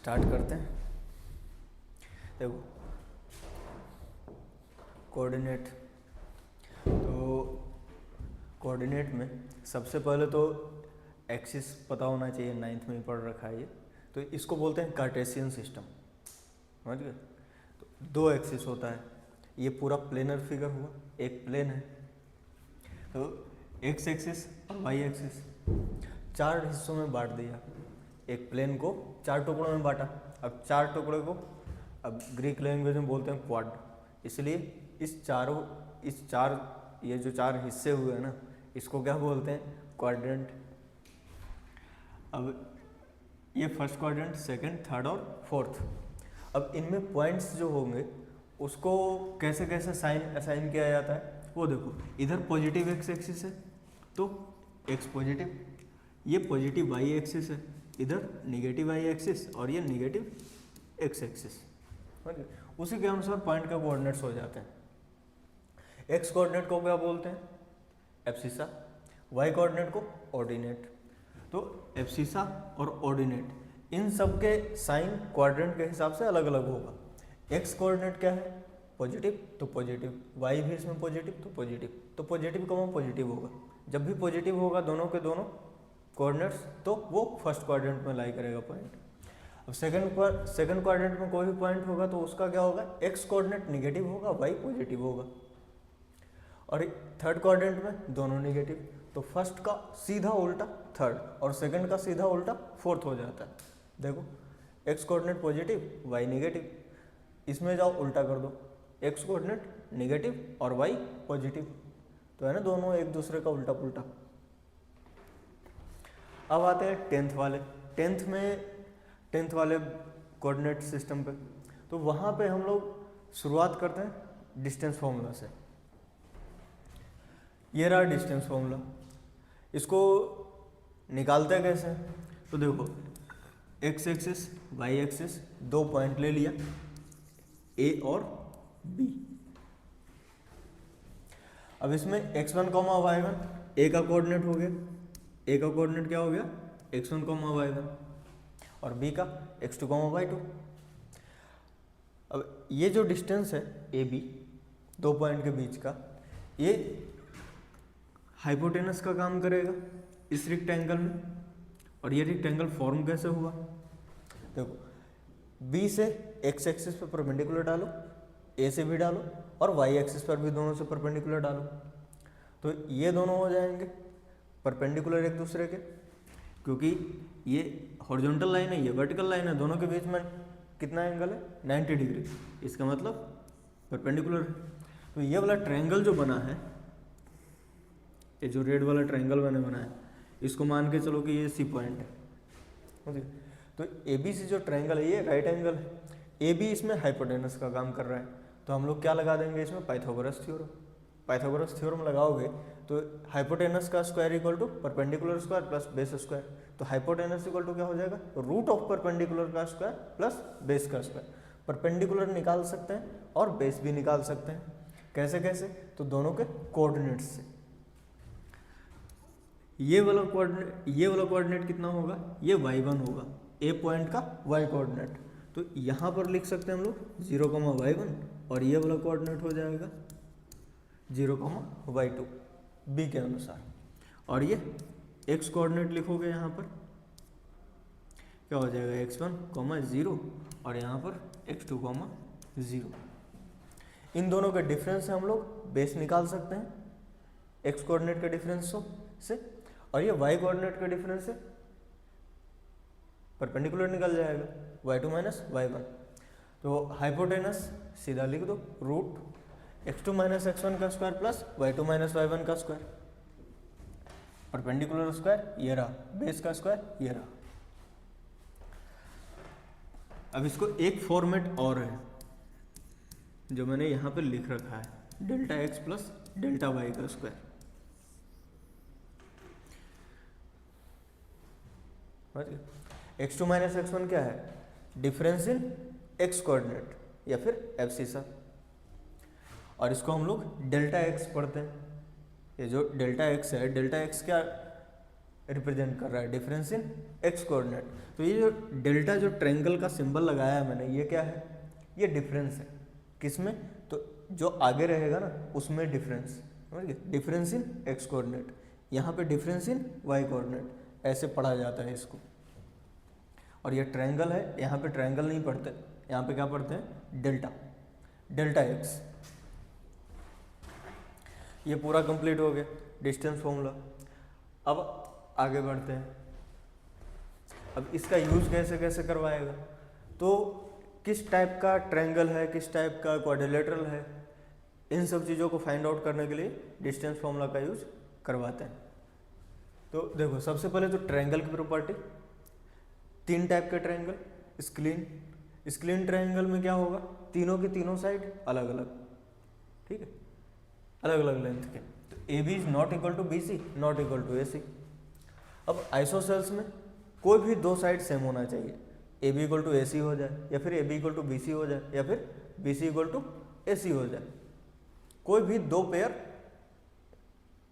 Start करते हैं। देखो कोऑर्डिनेट, तो कोऑर्डिनेट में सबसे पहले तो एक्सिस पता होना चाहिए, 9th में ही पढ़ रखा है ये। तो इसको बोलते हैं कार्टेशियन सिस्टम, समझ गए। तो दो एक्सिस होता है, ये पूरा प्लेनर फिगर हुआ, एक प्लेन है। तो एक्स एक्सिस और वाई एक्सिस चार हिस्सों में बांट दिया, एक प्लेन को चार टुकड़ों में बांटा। अब चार टुकड़े को अब ग्रीक लैंग्वेज में बोलते हैं क्वाड, इसलिए इस चार ये जो चार हिस्से हुए हैं ना, इसको क्या बोलते हैं, क्वाड्रेंट। अब ये फर्स्ट क्वाड्रेंट, सेकंड, थर्ड और फोर्थ। अब इनमें पॉइंट्स जो होंगे उसको कैसे कैसे साइन असाइन किया जाता है वो देखो। इधर पॉजिटिव एक्स एक्सिस है तो एक्स पॉजिटिव, ये पॉजिटिव वाई एक्सिस है, इधर निगेटिव वाई एक्सिस और ये निगेटिव एक्स एक्सिस। उसी के अनुसार पॉइंट के कोऑर्डिनेट्स हो जाते हैं। एक्स कोऑर्डिनेट को क्या बोलते हैं, एब्सिसा। वाई कोऑर्डिनेट को ऑर्डिनेट। तो एब्सिसा और ऑर्डिनेट इन सब के साइन क्वाड्रेंट के हिसाब से अलग अलग होगा। एक्स कोऑर्डिनेट क्या है, पॉजिटिव तो पॉजिटिव, वाई भी इसमें पॉजिटिव तो पॉजिटिव, तो पॉजिटिव का वो पॉजिटिव होगा। जब भी पॉजिटिव होगा दोनों के दोनों कोऑर्डिनेट्स, तो वो फर्स्ट क्वाड्रेंट में लाई करेगा पॉइंट। अब सेकंड क्वाड्रेंट में कोई भी पॉइंट होगा तो उसका क्या होगा, एक्स कोऑर्डिनेट निगेटिव होगा, वाई पॉजिटिव होगा। और थर्ड क्वाड्रेंट में दोनों निगेटिव, तो फर्स्ट का सीधा उल्टा थर्ड और सेकंड का सीधा उल्टा फोर्थ हो जाता है। देखो X coordinate positive, Y negative, इसमें जाओ उल्टा कर दो, एक्स कोऑर्डिनेट निगेटिव और वाई पॉजिटिव, तो है ना दोनों एक दूसरे का उल्टा पुल्टा। अब आते हैं टेंथ वाले कोऑर्डिनेट सिस्टम पे। तो वहाँ पे हम लोग शुरुआत करते हैं डिस्टेंस फॉर्मूला से। ये रहा डिस्टेंस फॉर्मूला, इसको निकालते हैं कैसे। तो देखो एक्स एक्सिस वाई एक्सिस दो पॉइंट ले लिया, ए और बी। अब इसमें x1 कॉमा y1 ए का कोऑर्डिनेट हो गया, ए का कोऑर्डिनेट क्या हो गया x1 कॉमा y1 और बी का x2 कॉमा y2। अब ये जो डिस्टेंस है ए बी दो पॉइंट के बीच का, ये हाइपोटेनस का काम करेगा इस रेक्टेंगल में। और ये रेक्टेंगल फॉर्म कैसे हुआ, देखो बी से एक्स एक्सिस पे परपेंडिकुलर डालो, ए से भी डालो और वाई एक्सिस पर भी दोनों से परपेंडिकुलर डालो, तो ये दोनों हो जाएंगे परपेंडिकुलर एक दूसरे के, क्योंकि ये हॉरिजॉन्टल लाइन है, ये वर्टिकल लाइन है, दोनों के बीच में कितना एंगल है 90 डिग्री, इसका मतलब परपेंडिकुलर है। तो ये वाला ट्रायंगल जो बना है, ये जो रेड वाला ट्रायंगल मैंने बनाया, इसको मान के चलो कि ये सी पॉइंट है। तो ए बी सी जो ट्रायंगल है ये राइट एंगल है, ए बी इसमें हाइपोटेनस का काम कर रहा है, तो हम लोग क्या लगा देंगे इसमें, पाइथागोरस थ्योरम। पाइथागोरस थ्योरम लगाओगे तो हाइपोटेनस का square equal to perpendicular square plus base square, तो हाइपोटेनस इक्वल टू क्या हो जाएगा, रूट ऑफ परपेंडिकुलर का स्क्वायर प्लस बेस का स्क्वायर। परपेंडिकुलर निकाल सकते हैं और बेस भी निकाल सकते हैं, कैसे कैसे, तो दोनों के कोऑर्डिनेट्स से। ये वाला कोऑर्डिनेट कितना होगा, ये y1 होगा, ए पॉइंट का y कोऑर्डिनेट, तो यहाँ पर लिख सकते हैं हम लोग 0,y1 और ये वाला कोऑर्डिनेट हो जाएगा 0,y2 बी के अनुसार। और ये x कोऑर्डिनेट लिखोगे यहाँ पर क्या हो जाएगा x1, 0 और यहाँ पर x2, 0। इन दोनों के डिफरेंस से हम लोग बेस निकाल सकते हैं x कोऑर्डिनेट के डिफरेंस से, और ये y कोऑर्डिनेट के डिफरेंस से परपेंडिकुलर निकल जाएगा y2 माइनस y1। तो हाइपोटेनस सीधा लिख दो, रूट x2 माइनस x1 का square plus y2 minus y1 का स्क्वायर, परपेंडिकुलर स्क्वायर ये रहा, बेस का स्क्वायर ये रहा। अब इसको एक फॉर्मेट और है जो मैंने यहाँ पे लिख रखा है, delta X plus delta Y का स्क्वायर। x2 माइनस x1 क्या है, डिफरेंस इन x कोऑर्डिनेट या फिर एब्सिसा, और इसको हम लोग डेल्टा x पढ़ते हैं। ये जो डेल्टा x है, डेल्टा x क्या रिप्रेजेंट कर रहा है, डिफरेंस इन एक्स कोऑर्डिनेट। तो ये जो डेल्टा जो ट्रायंगल का सिंबल लगाया है मैंने, ये क्या है, ये डिफरेंस है। किसमें, तो जो आगे रहेगा ना उसमें डिफरेंस, समझ गए, डिफरेंस इन एक्स कोऑर्डिनेट, यहाँ पे डिफरेंस इन वाई कोऑर्डिनेट, ऐसे पढ़ा जाता है इसको। और ये ट्रायंगल है, यहाँ पे ट्रायंगल नहीं पढ़ते, यहाँ पे क्या पढ़ते हैं, डेल्टा, डेल्टा एक्स। ये पूरा कंप्लीट हो गया डिस्टेंस फॉर्मूला। अब आगे बढ़ते हैं, अब इसका यूज कैसे कैसे करवाएगा, तो किस टाइप का ट्रायंगल है, किस टाइप का क्वाड्रिलेटरल है, इन सब चीज़ों को फाइंड आउट करने के लिए डिस्टेंस फॉर्मूला का यूज करवाते हैं। तो देखो सबसे पहले तो ट्रायंगल की प्रॉपर्टी, तीन टाइप के ट्रायंगल, स्क्लीन, स्क्लीन ट्रायंगल में क्या होगा, तीनों की तीनों साइड अलग अलग, ठीक है, अलग अलग लेंथ के। तो A B is not equal to B C, not equal to A C. अब आइसोसेल्स में कोई भी दो साइड सेम होना चाहिए, A B equal to A C हो जाए, या फिर A B equal to B C हो जाए, या फिर B C equal to A C हो जाए, कोई भी दो पेयर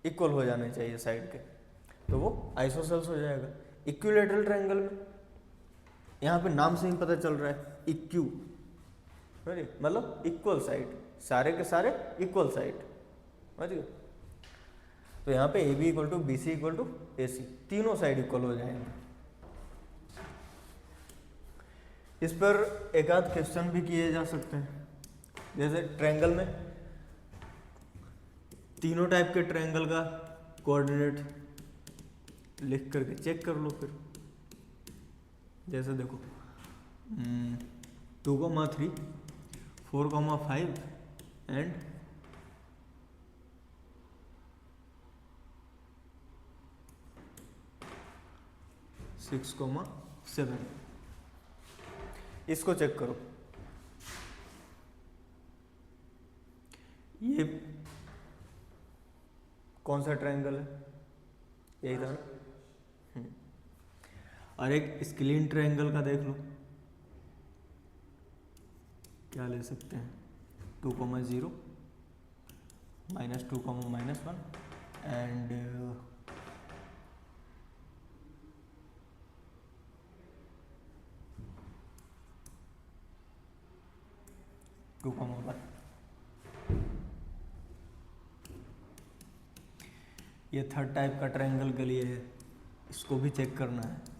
इक्वल हो जाने चाहिए साइड के, तो वो आइसोसेल्स हो जाएगा। इक्विलैटरल ट्रायंगल में यहाँ पे नाम से ही पता चल रहा है, इक्यू, मतलब इक्वल साइड, सारे के सारे इक्वल साइड, समझ गए। तो यहाँ पे A B equal to B C equal to A C, तीनों साइड इक्वल हो जाएंगे। इस पर एक आध क्वेश्चन भी किए जा सकते हैं, जैसे ट्रायंगल में तीनों टाइप के ट्रायंगल का कोऑर्डिनेट लिख करके चेक कर लो। फिर जैसे देखो 2,3, 4,5 एंड 6,7, इसको चेक करो। ये कौन सा ट्रायंगल है, यही था ना। और एक स्क्लीन ट्रायंगल का देख लो, क्या ले सकते हैं, 2,0 -2, -1 एंड 2,1। ये थर्ड टाइप का ट्रायंगल के लिए है, इसको भी चेक करना है।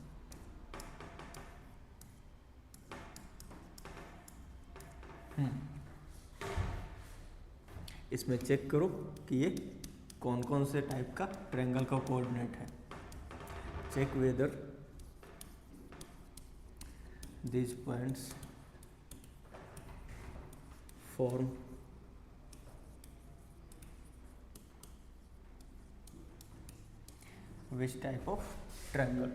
इसमें चेक करो कि ये कौन कौन से टाइप का ट्रायंगल का कोऑर्डिनेट है। Check whether these points form which type of triangle.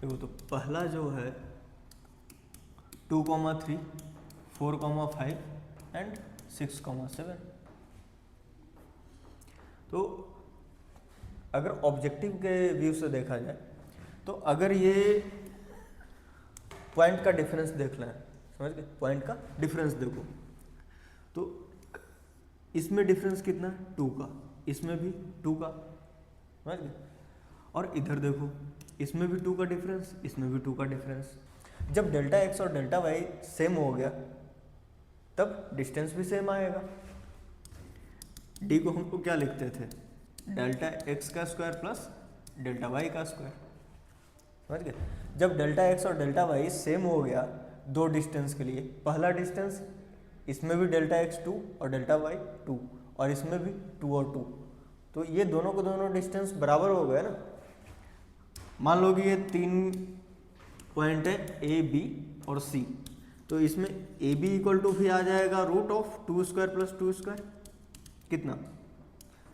देखो तो पहला जो है 2,3, 4,5 एंड 6,7। तो अगर ऑब्जेक्टिव के व्यू से देखा जाए तो अगर ये पॉइंट का डिफरेंस देख लें, समझ गए, पॉइंट का डिफरेंस देखो तो इसमें डिफरेंस कितना है, 2 का, इसमें भी 2 का, समझ गए। और इधर देखो, इसमें भी 2 का डिफरेंस, इसमें भी 2 का डिफरेंस। जब डेल्टा एक्स और डेल्टा वाई सेम हो गया तब डिस्टेंस भी सेम आएगा। डी को हमको क्या लिखते थे, डेल्टा एक्स का स्क्वायर प्लस डेल्टा वाई का स्क्वायर, समझ गए। जब डेल्टा एक्स और डेल्टा वाई सेम हो गया दो डिस्टेंस के लिए, पहला डिस्टेंस इसमें भी डेल्टा एक्स 2 और डेल्टा वाई 2 और इसमें भी 2 और 2, तो ये दोनों को दोनों डिस्टेंस बराबर हो गए ना। मान लो कि ये 3 पॉइंट है ए बी और सी, तो इसमें ए बी इक्वल टू भी आ जाएगा root of 2 square plus 2 square, कितना,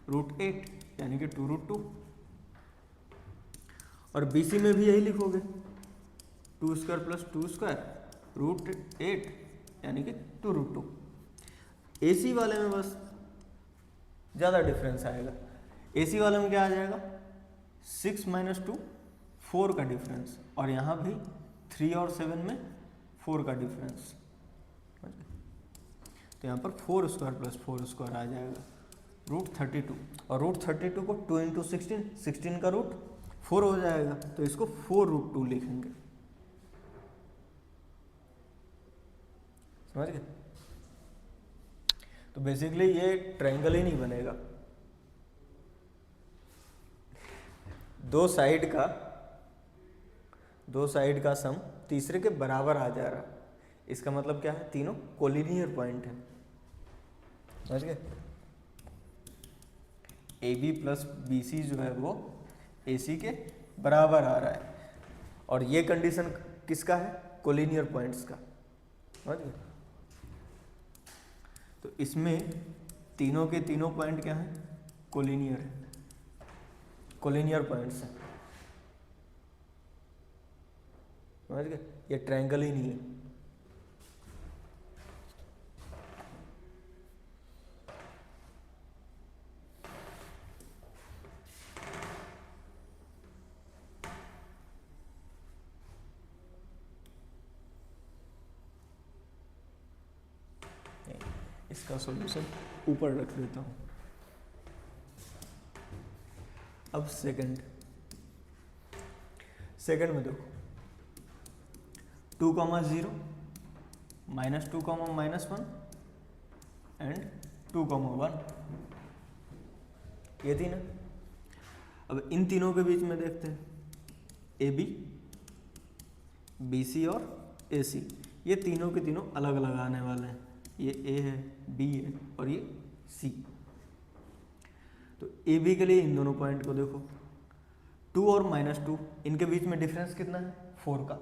√8, यानी कि 2√2। और बी सी में भी यही लिखोगे, 2 स्क्वायर प्लस 2 स्क्वायर √8, यानी कि 2√2। ए सी वाले में बस ज़्यादा डिफरेंस आएगा। ए सी वाले में क्या आ जाएगा, 6 - 2 4 का डिफरेंस, और यहाँ भी 3 और 7 में 4 का डिफरेंस, तो यहाँ पर 4 स्क्वायर प्लस 4 स्क्वायर आ जाएगा √32, और √32 को 2 इंटू 16 का रूट 4 हो जाएगा, तो इसको 4√2 लिखेंगे। समझ गए? तो बेसिकली ये ट्रायंगल ही नहीं बनेगा, दो साइड का सम तीसरे के बराबर आ जा रहा। इसका मतलब क्या है? तीनों कोलिनियर पॉइंट है। समझ गए? AB प्लस BC जो है वो AC के बराबर आ रहा है, और ये कंडीशन किसका है? कोलिनियर पॉइंट्स का। समझ गए? तो इसमें तीनों के तीनों पॉइंट क्या हैं? कोलिनियर है, कोलिनियर पॉइंट्स हैं। समझ गए? ये ट्रायंगल ही नहीं है। इसका सॉल्यूशन ऊपर रख देता हूँ। अब सेकंड में देखो 2, 0, -2, -1 एंड 2, 1, ये तीन है। अब इन तीनों के बीच में देखते हैं AB, BC और AC, ये तीनों के तीनों अलग अलग आने वाले हैं। ये A है, B है और ये C। तो AB के लिए इन दोनों पॉइंट को देखो, 2 और -2, इनके बीच में डिफरेंस कितना है? 4 का।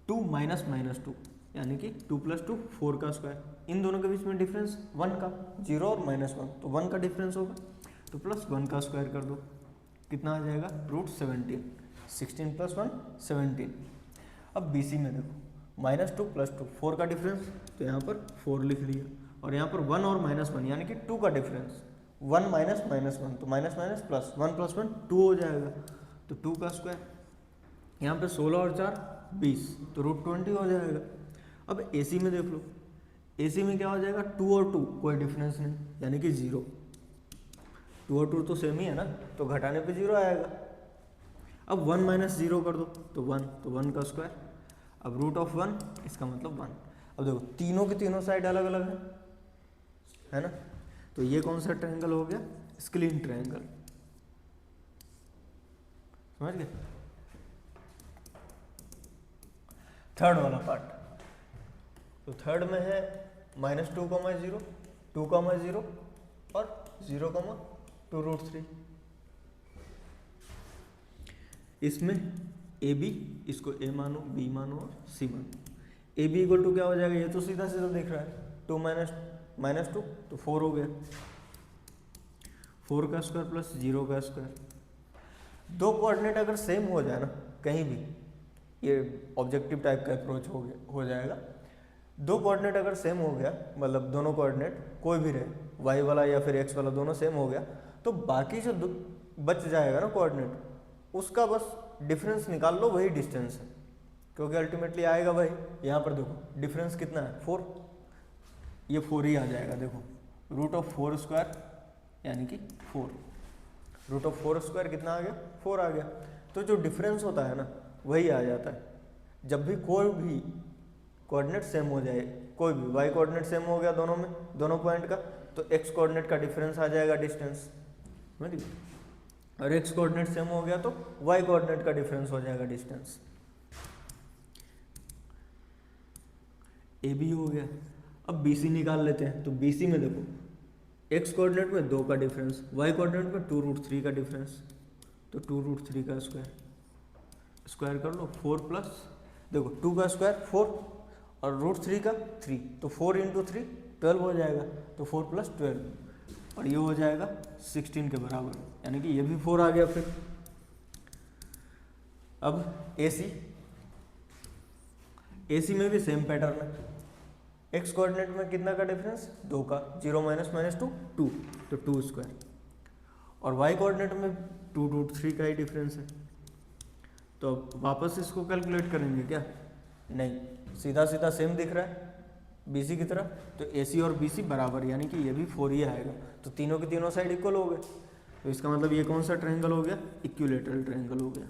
2 - -2 यानी कि 2 + 2 4 का स्क्वायर। इन दोनों के बीच में डिफरेंस 1 का, 0 और -1, तो 1 का डिफरेंस होगा, तो +1 का स्क्वायर कर दो, कितना आ जाएगा? √17। 16 + 1 17। अब BC में देखो -2 + 2 4 का डिफरेंस, तो यहाँ पर 4 लिख लिया, और यहाँ पर 1 और -1 यानी कि 2 का डिफरेंस, 1 - -1, तो माइनस माइनस प्लस, 1 + 1 2 हो जाएगा, तो 2 का स्क्वायर। यहाँ पे 16 और 4 20, तो √20 हो जाएगा। अब AC में देख लो, AC में क्या हो जाएगा? 2 और 2 कोई डिफरेंस नहीं, यानी कि 0। 2 और 2 तो सेम ही है ना, तो घटाने पे 0 आएगा। अब 1 - 0 कर दो तो 1, तो 1 का स्क्वायर। अब √1, इसका मतलब 1। अब देखो तीनों की तीनों साइड अलग अलग है ना, तो ये कौन सा ट्रायंगल हो गया? स्क्लीन ट्रायंगल। समझ गए? थर्ड वाला पार्ट, तो थर्ड में है -2, 0, 2, 0 और 0, 2√3। इसमें AB, इसको A मानो, B मानो और C मानो। AB = क्या हो जाएगा? ये तो सीधा सीधा दिख रहा है, 2 - -2 तो 4 हो गया, 4 का स्क्वायर प्लस 0 का स्क्वायर। दो कोऑर्डिनेट अगर सेम हो जाए ना कहीं भी, ये ऑब्जेक्टिव टाइप का अप्रोच हो जाएगा। दो कोऑर्डिनेट अगर सेम हो गया, मतलब दोनों कोऑर्डिनेट कोई भी रहे, y वाला या फिर x वाला, दोनों सेम हो गया, तो बाकी जो बच जाएगा ना कोऑर्डिनेट, उसका बस डिफरेंस निकाल लो, वही डिस्टेंस है, क्योंकि अल्टीमेटली आएगा वही। यहाँ पर देखो डिफरेंस कितना है? 4, ये 4 ही आ जाएगा। देखो √4² यानी कि 4, √4² कितना आ गया? 4 आ गया। तो जो डिफरेंस होता है ना वही आ जाता है। जब भी कोई भी कोऑर्डिनेट सेम हो जाए, कोई भी y कोऑर्डिनेट सेम हो गया दोनों में, दोनों पॉइंट का, तो x कोऑर्डिनेट का डिफरेंस आ जाएगा डिस्टेंस, और x कोऑर्डिनेट सेम हो गया तो y कोऑर्डिनेट का डिफरेंस हो जाएगा डिस्टेंस। AB हो गया। अब BC निकाल लेते हैं, तो BC में देखो x कोऑर्डिनेट में 2 का डिफरेंस, y कोऑर्डिनेट में 2√3 का डिफरेंस, तो 2√3 का स्क्वायर कर लो। 4 प्लस, देखो 2 का स्क्वायर 4 और √3 का 3, तो 4 × 3 12 हो जाएगा, तो 4 + 12, और ये हो जाएगा 16 के बराबर, यानी कि ये भी 4 आ गया। फिर अब AC में भी सेम पैटर्न है। x कोऑर्डिनेट में कितना का डिफरेंस? 2 का, 0 - -2 2, तो 2 स्क्वायर, और y कोऑर्डिनेट में 2√3 का ही डिफरेंस है। तो वापस इसको कैलकुलेट करेंगे क्या? नहीं, सीधा सीधा सेम दिख रहा है, BC की तरफ, तो AC और BC बराबर, यानी कि ये भी 4 ही आएगा, तो तीनों के तीनों साइड इक्वल हो गए। तो इसका मतलब ये कौन सा ट्रायंगल हो गया, इक्विलैटरल ट्रायंगल हो गया।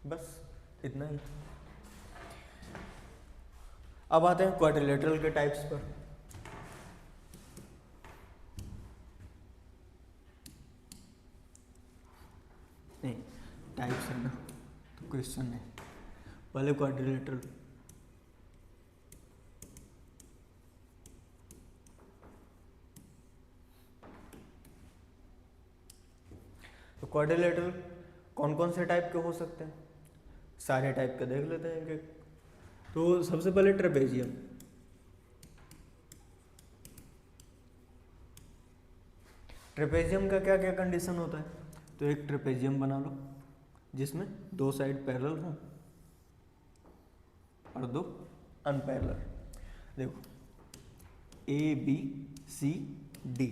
बस इतना ही। अब आते हैं क्वाड्रिलेटरल के टाइप्स पर। नहीं, टाइप्स है ना, तो क्वेश्चन है पहले क्वाड्रिलेटरल। तो क्वाड्रिलेटरल कौन कौन से टाइप के हो सकते हैं, सारे टाइप के देख लेते हैं एक। तो सबसे पहले ट्रेपेजियम। ट्रेपेजियम का क्या क्या कंडीशन होता है, तो एक ट्रेपेजियम बना लो जिसमें 2 साइड पैरेलल हों और 2 अनपैरेलल। देखो ABCD,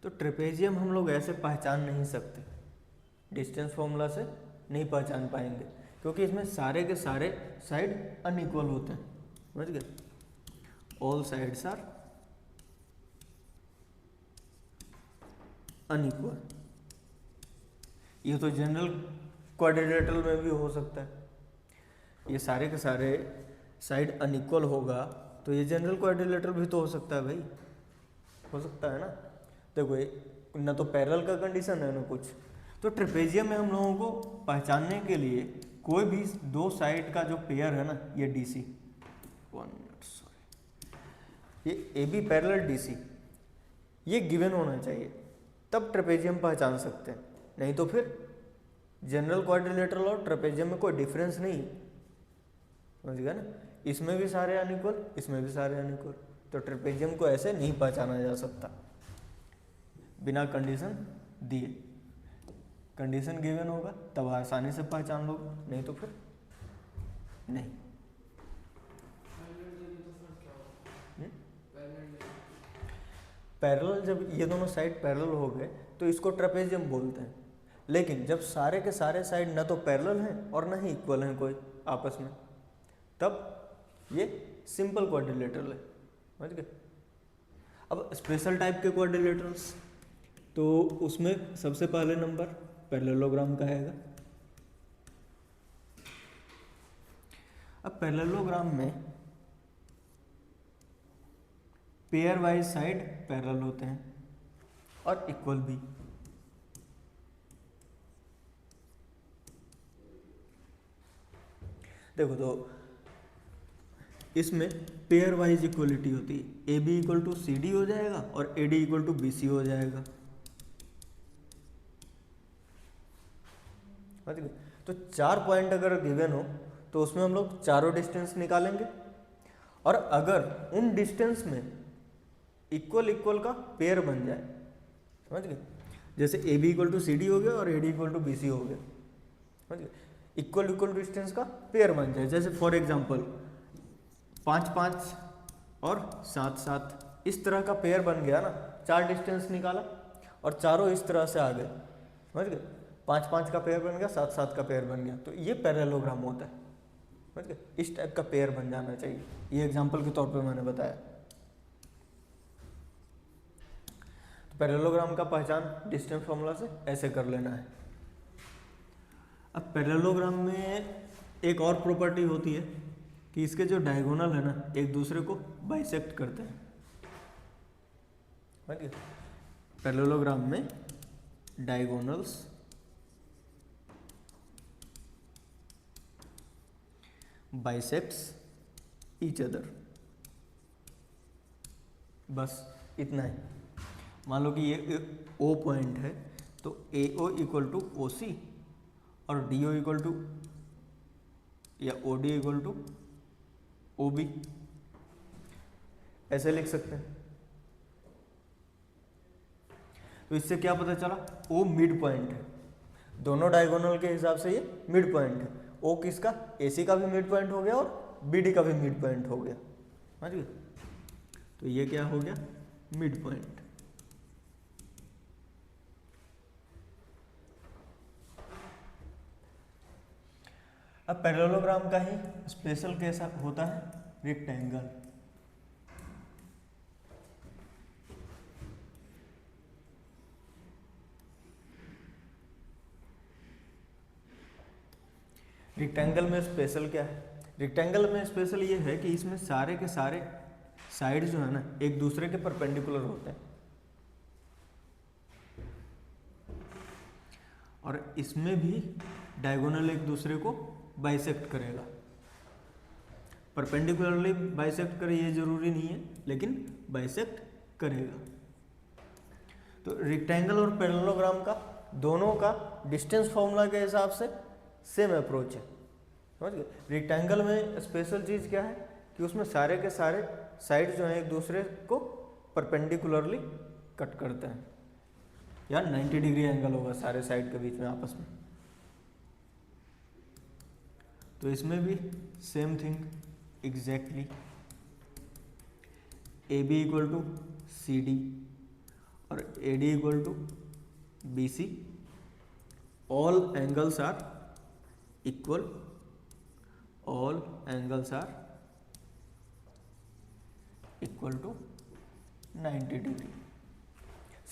तो ट्रेपेजियम हम लोग ऐसे पहचान नहीं सकते, डिस्टेंस फॉर्मूला से नहीं पहचान पाएंगे, क्योंकि इसमें सारे के सारे साइड अनइक्वल होते हैं, समझ गए, ऑल साइड्स आर अनइक्वल। ये तो जनरल क्वाड्रिलेटरल में भी हो सकता है, ये सारे के सारे साइड अनइक्वल होगा, तो ये जनरल क्वाड्रिलेटरल भी तो हो सकता है भाई, हो सकता है ना। देखो ना तो पैरेलल का कंडीशन है ना कुछ, तो ट्रेपेजियम में हम लोगों को पहचानने के लिए कोई भी 2 साइड का जो पेयर है ना, ये DC, 1 मिनट सॉरी, ये AB पैरेलल DC, ये गिवन होना चाहिए, तब ट्रेपेजियम पहचान सकते हैं, नहीं तो फिर जनरल क्वाड्रिलेटरल और ट्रेपेजियम में कोई डिफरेंस नहीं, समझ गया ना। इसमें भी सारे अनइक्वल, इसमें भी सारे अनइक्वल, तो ट्रेपेजियम को ऐसे नहीं पहचाना जा सकता बिना कंडीशन दिए। कंडीशन गिवन होगा तब आसानी से पहचान लोगे, नहीं तो फिर नहीं। पैरेलल, जब ये दोनों साइड पैरेलल हो गए तो इसको ट्रेपेजियम बोलते हैं, लेकिन जब सारे के सारे साइड न तो पैरेलल हैं और न ही इक्वल हैं कोई आपस में, तब ये सिंपल क्वाड्रिलेटरल है, समझ गए। अब स्पेशल टाइप के क्वाड्रिलेटरल्स, तो उसमें सबसे पहले नंबर पैरेललोग्राम का आएगा। अब पैरेललोग्राम में पेयर वाइज साइड पैरेलल होते हैं और इक्वल भी। देखो तो इसमें पेयर वाइज इक्वलिटी होती है, AB इक्वल टू CD हो जाएगा और AD इक्वल टू BC हो जाएगा, तो 4 पॉइंट अगर गिवन हो तो उसमें हम लोग चारों डिस्टेंस निकालेंगे, और अगर उन डिस्टेंस में इक्वल इक्वल का पेयर बन जाए, समझ गए, जैसे AB इक्वल टू CD हो गया और AD इक्वल टू BC हो गया, समझ गए, इक्वल इक्वल डिस्टेंस का पेयर बन जाए, जैसे फॉर एग्जांपल 5 5 और 7 7, इस तरह का पेयर बन गया ना, 4 डिस्टेंस निकाला और चारों इस तरह से आ गए, समझ गए, 5 5 का पेयर बन गया, 7 7 का पेयर बन गया, तो ये पैरेललोग्राम होता है, समझ गए। इस टाइप का पेयर बन जाना चाहिए, ये एग्जांपल के तौर पे मैंने बताया। तो पैरेललोग्राम का पहचान डिस्टेंस फॉर्मूला से ऐसे कर लेना है। अब पैरेललोग्राम में एक और प्रॉपर्टी होती है कि इसके जो डायगोनल है ना, एक दूसरे को बाइसेक्ट करते हैं, समझ गए। पैरेललोग्राम में डायगोनल्स बाइसेक्ट्स ईच अदर, बस इतना ही। मान लो कि ये O पॉइंट है, तो AO इक्वल टू OC और DO इक्वल टू या OD इक्वल टू OB, ऐसे लिख सकते हैं। तो इससे क्या पता चला, O मिड पॉइंट है, दोनों डायगोनल के हिसाब से ये मिड पॉइंट है। O किसका, AC का भी मिड पॉइंट हो गया और BD का भी मिड पॉइंट हो गया, समझ गए। तो ये क्या हो गया, मिड पॉइंट। अब पैरेललोग्राम का ही स्पेशल केस होता है रेक्टेंगल। रेक्टेंगल में स्पेशल क्या है? रेक्टेंगल में स्पेशल ये है कि इसमें सारे के सारे साइड जो है ना एक दूसरे के परपेंडिकुलर होते हैं, और इसमें भी डायगोनल एक दूसरे को बाइसेक्ट करेगा। परपेंडिकुलरली बाइसेक्ट करे ये जरूरी नहीं है, लेकिन बाइसेक्ट करेगा। तो रेक्टेंगल और पैरेललोग्राम का दोनों का डिस्टेंस फॉर्मूला के हिसाब से सेम अप्रोच है, समझ गए। रेक्टेंगल में स्पेशल चीज़ क्या है कि उसमें सारे के सारे साइड जो हैं एक दूसरे को परपेंडिकुलरली कट करते हैं, या 90 डिग्री एंगल होगा सारे साइड के बीच में आपस में। तो इसमें भी same thing exactly, A B equal to C D और A D equal to B C, all angles are equal, all angles are equal to 90 degree.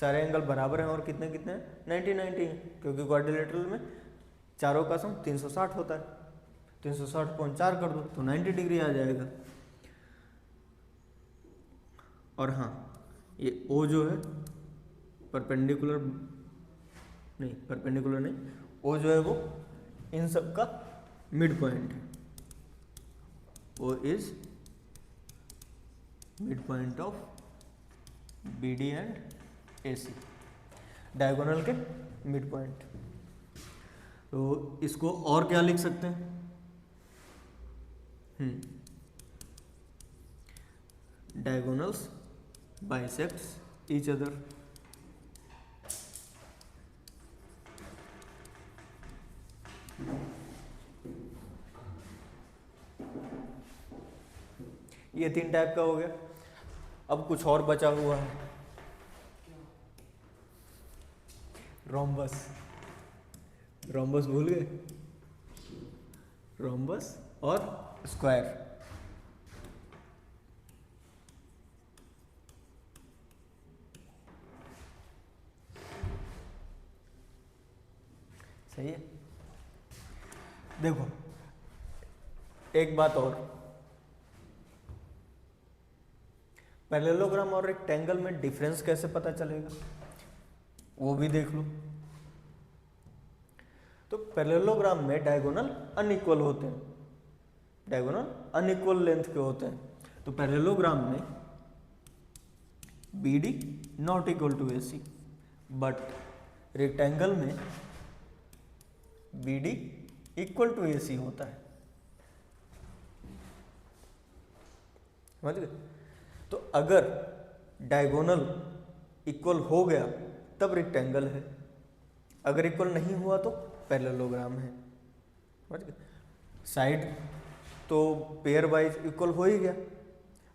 सारे एंगल बराबर हैं और कितने कितने हैं? 90 90 हैं, क्योंकि क्वाड्रिलेटरल में चारों का सम 360 होता है। 360.4 कर दो तो 90 डिग्री आ जाएगा। और हाँ, ये O जो है परपेंडिकुलर नहीं, O जो है वो इन सब का मिड पॉइंट है। O is mid point of BD and AC, diagonal के मिड पॉइंट। तो इसको और क्या लिख सकते हैं? Diagonals bisects each other. ये 3 टाइप का हो गया। अब कुछ और बचा हुआ है, रोम्बस। रोम्बस भूल गए? रोम्बस और स्क्वायर। सही है। देखो एक बात और, पैरेललोग्राम और रेक्टेंगल में डिफरेंस कैसे पता चलेगा वो भी देख लो। तो पैरेललोग्राम में डायगोनल अनइक्वल होते हैं, डायगोनल अनइक्वल लेंथ के होते हैं। तो पैरेललोग्राम में BD not equal to AC, but rectangle में BD इक्वल टू AC होता है, समझ गए। तो अगर डायगोनल इक्वल हो गया तब रेक्टेंगल है, अगर इक्वल नहीं हुआ तो पैरेललोग्राम है, समझ गए। साइड तो पेयर वाइज इक्वल हो ही गया।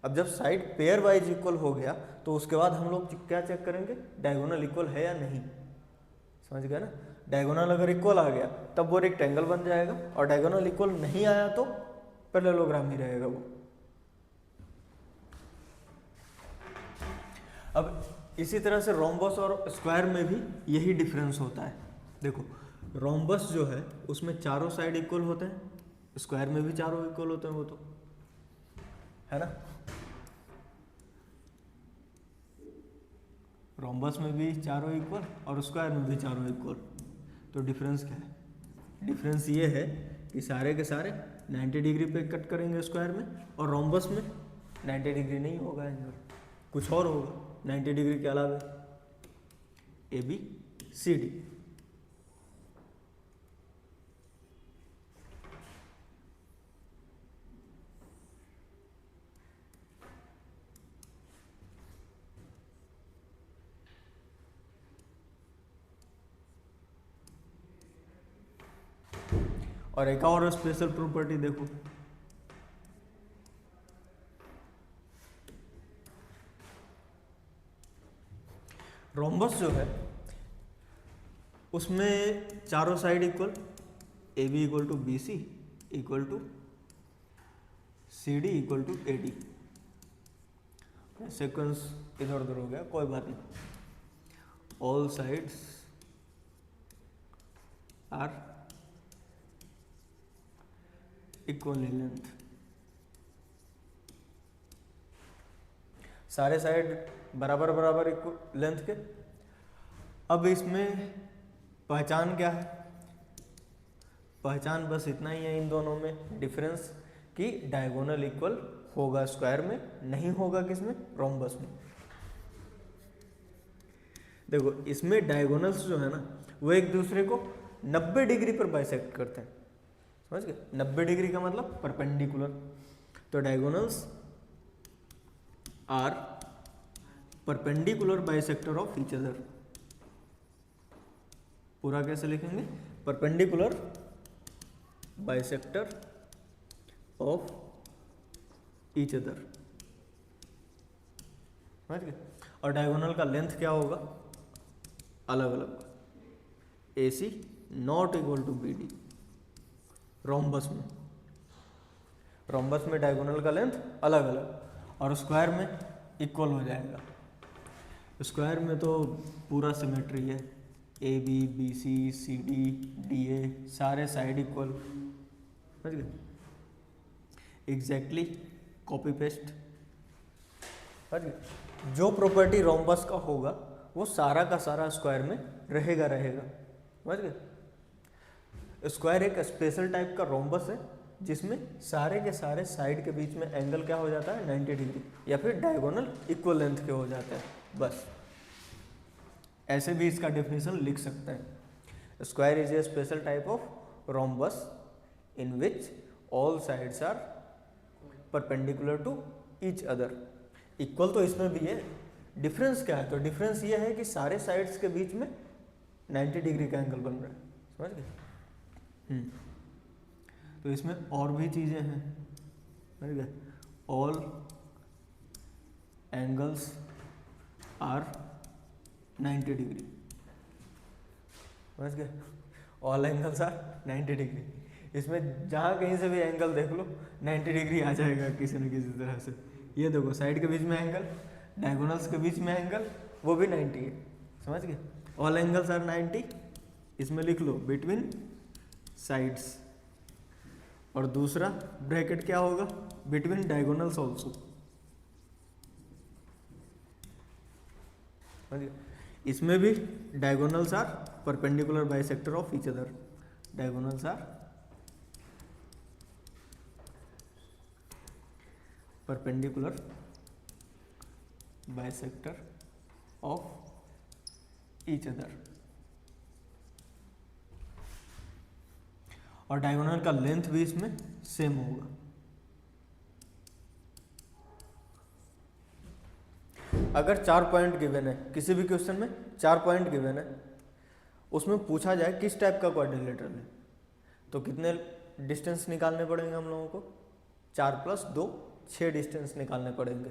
अब जब साइड पेयर वाइज इक्वल हो गया तो उसके बाद हम लोग क्या चेक करेंगे? डायगोनल इक्वल है या नहीं, समझ गए ना। डायगोनल अगर इक्वल आ गया तब वो रेक्टेंगल बन जाएगा, और डायगोनल इक्वल नहीं आया तो पैरेललोग्राम ही रहेगा वो। अब इसी तरह से रोम्बस और स्क्वायर में भी यही डिफरेंस होता है। देखो रोम्बस जो है उसमें चारों साइड इक्वल होते हैं, स्क्वायर में भी चारों इक्वल होते हैं, वो तो है ना। रोम्बस में भी चारों इक्वल और स्क्वायर में भी चारों इक्वल। तो डिफरेंस क्या है? डिफरेंस ये है कि सारे के सारे 90 डिग्री पे कट करेंगे स्क्वायर में, और रोम्बस में 90 डिग्री नहीं होगा एंगल, कुछ और होगा 90 डिग्री के अलावा। ABCD। और एक और स्पेशल प्रॉपर्टी देखो, रोम्बस जो है उसमें चारों side equal, AB equal to BC equal to C D equal to A D. Sequence इधर उधर हो गया, कोई बात नहीं। All sides are equal in length, सारे साइड बराबर बराबर इक्वल लेंथ के। अब इसमें पहचान क्या है? पहचान बस इतना ही है इन दोनों में डिफरेंस, कि डायगोनल इक्वल होगा स्क्वायर में, नहीं होगा किसमें? रोम्बस में। देखो इसमें डायगोनल्स जो है ना वो एक दूसरे को 90 डिग्री पर बाइसेक्ट करते हैं, समझ गए? 90 डिग्री का मतलब परपेंडिकुलर। तो diagonals are perpendicular bisector of each other. पूरा कैसे लिखेंगे? Perpendicular bisector of each other, समझ गए? और डायगोनल का लेंथ क्या होगा? अलग अलग। A C not equal to B D. Rhombus में डायगोनल का लेंथ अलग अलग, और स्क्वायर में इक्वल हो जाएगा। स्क्वायर में तो पूरा सिमेट्री है, A B, B C, C D, D A, सारे साइड इक्वल, समझ गए? Exactly copy paste. जो प्रॉपर्टी रोम्बस का होगा वो सारा का सारा स्क्वायर में रहेगा। समझ गए? स्क्वायर एक स्पेशल टाइप का रोम्बस है जिसमें सारे के सारे साइड के बीच में एंगल क्या हो जाता है? 90 डिग्री, या फिर डायगोनल इक्वल लेंथ के हो जाते हैं। बस ऐसे भी इसका डेफिनेशन लिख सकते हैं। Square is a special type of rhombus in which all sides are perpendicular to each other. Equal तो इसमें भी है, डिफरेंस क्या है? तो डिफरेंस ये है कि सारे साइड्स के बीच में 90 डिग्री का एंगल बन रहा है, समझ गए? तो इसमें और भी चीज़ें हैं, समझ गए? ऑल एंगल्स आर 90 डिग्री, समझ गए? All angles are 90 degree. इसमें जहाँ कहीं से भी एंगल देख लो 90 डिग्री आ जाएगा किसी न किसी तरह से। ये देखो साइड के बीच में एंगल, डायगोनल्स के बीच में एंगल, वो भी 90 है, समझ गए? ऑल एंगल्स आर 90, इसमें लिख लो बिटवीन साइड्स। और दूसरा ब्रैकेट क्या होगा? Between diagonals also. इसमें भी diagonals are perpendicular bisector of each other. Diagonals are perpendicular bisector of each other. और डायगोनल का लेंथ भी इसमें सेम होगा। अगर 4 पॉइंट गिवन है, किसी भी क्वेश्चन में 4 पॉइंट गिवन है, उसमें पूछा जाए किस टाइप का क्वाड्रिलेटरल है, तो कितने डिस्टेंस निकालने पड़ेंगे हम लोगों को? 4 + 2 6 डिस्टेंस निकालने पड़ेंगे,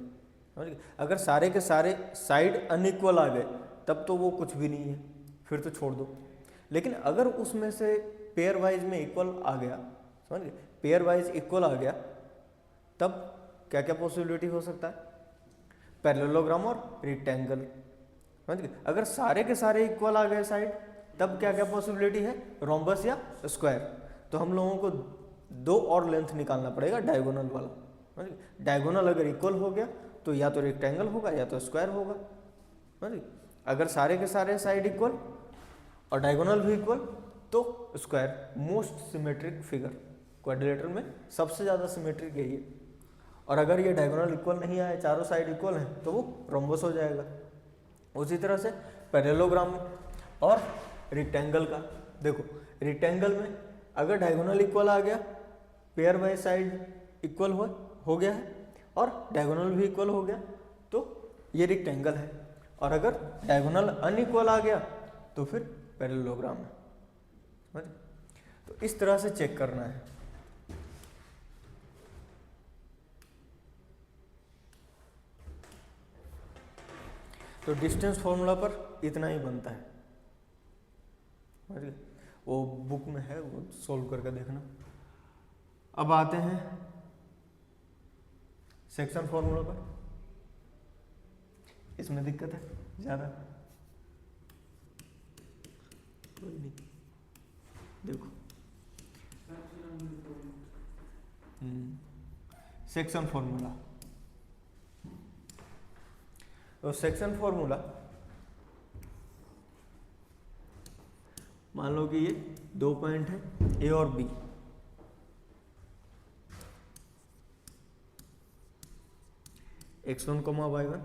समझ गए? अगर सारे के सारे साइड अनइक्वल आ गए तब तो वो कुछ भी नहीं है, फिर तो छोड़ दो। लेकिन अगर उसमें से पेयर वाइज में इक्वल आ गया, समझ गए? पेयर वाइज इक्वल आ गया तब क्या क्या पॉसिबिलिटी हो सकता है? पैरेललोग्राम और रेक्टेंगल, समझ गए? अगर सारे के सारे इक्वल आ गए साइड तब क्या क्या पॉसिबिलिटी है? रोम्बस या स्क्वायर। तो हम लोगों को 2 और लेंथ निकालना पड़ेगा डायगोनल वाला, समझ गए? डायगोनल अगर इक्वल हो गया तो या तो रेक्टेंगल होगा या तो स्क्वायर होगा, समझ गए? अगर सारे के सारे साइड इक्वल और डायगोनल भी इक्वल तो square. Most symmetric figure quadrilateral में सबसे ज़्यादा सिमेट्रिक यही है। और अगर ये डायगोनल इक्वल नहीं आए, चारों साइड इक्वल हैं, तो वो रोम्बस हो जाएगा। उसी तरह से पैरेललोग्राम और रेक्टेंगल का देखो, रेक्टेंगल में अगर डायगोनल इक्वल आ गया, पेयर बाय साइड इक्वल हो गया है और डायगोनल भी इक्वल हो गया, तो ये रेक्टेंगल है। और अगर डायगोनल अनइक्वल आ गया तो फिर पैरेललोग्राम है, समझ? तो इस तरह से चेक करना है। तो डिस्टेंस फॉर्मूला पर इतना ही बनता है, समझ गए? वो बुक में है, वो सोल्व करके देखना। अब आते हैं सेक्शन फॉर्मूला पर। इसमें दिक्कत है ज़्यादा, कोई नहीं, देखो सेक्शन फॉर्मूला। तो सेक्शन फॉर्मूला, मान लो कि ये 2 पॉइंट है ए और बी, x1, y1,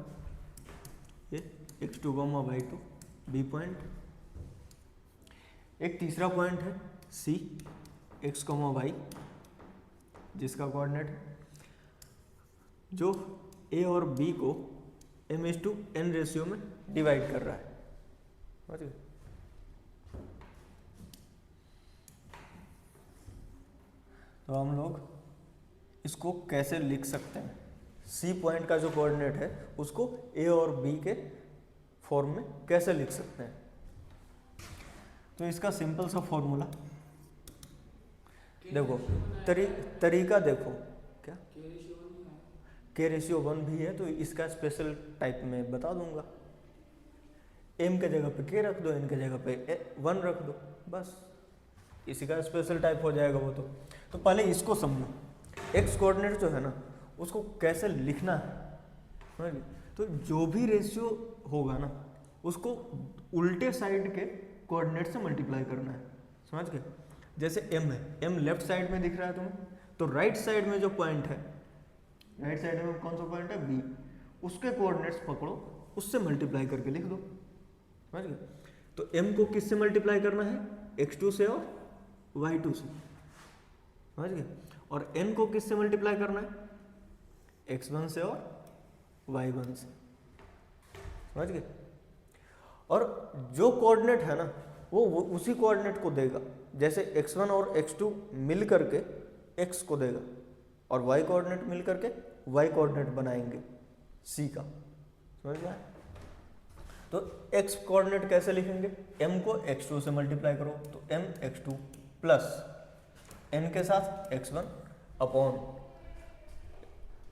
ये x2, y2 बी पॉइंट। एक तीसरा पॉइंट है सी, x, y, जिसका कोऑर्डिनेट है, जो ए और बी को m/n रेशियो में डिवाइड कर रहा है। समझ गए? तो हम लोग इसको कैसे लिख सकते हैं? सी पॉइंट का जो कोऑर्डिनेट है उसको ए और बी के फॉर्म में कैसे लिख सकते हैं? तो इसका सिंपल सा फॉर्मूला देखो, तरीका देखो, क्या k/1 भी है, तो इसका स्पेशल टाइप में बता दूंगा। m के जगह पे k रख दो, n के जगह पे 1 रख दो, बस इसी का स्पेशल टाइप हो जाएगा वो। तो पहले इसको समझो, x कोऑर्डिनेट जो है ना उसको कैसे लिखना है। समझ गए? तो जो भी रेशियो होगा ना उसको उल्टे साइड के कोऑर्डिनेट से मल्टीप्लाई करना है। समझ गए? जैसे m है, m लेफ्ट साइड में दिख रहा है तुम्हें, तो राइट साइड में जो पॉइंट है, राइट साइड में कौन सा पॉइंट है? b, उसके कोऑर्डिनेट्स पकड़ो, उससे मल्टीप्लाई करके लिख दो। समझ गए? तो m को किससे मल्टीप्लाई करना है? x2 से और y2 से। समझ गए? और n को किससे मल्टीप्लाई करना है? x1 से और y1 से। समझ गए? और जो कोऑर्डिनेट है ना वो उसी कोऑर्डिनेट को देगा। जैसे x1 और x2 मिल करके x को देगा और y कोऑर्डिनेट मिल करके y कोऑर्डिनेट बनाएंगे c का। समझ गया? तो x कोऑर्डिनेट कैसे लिखेंगे? m को x2 से मल्टीप्लाई करो, तो m x2 प्लस n के साथ x1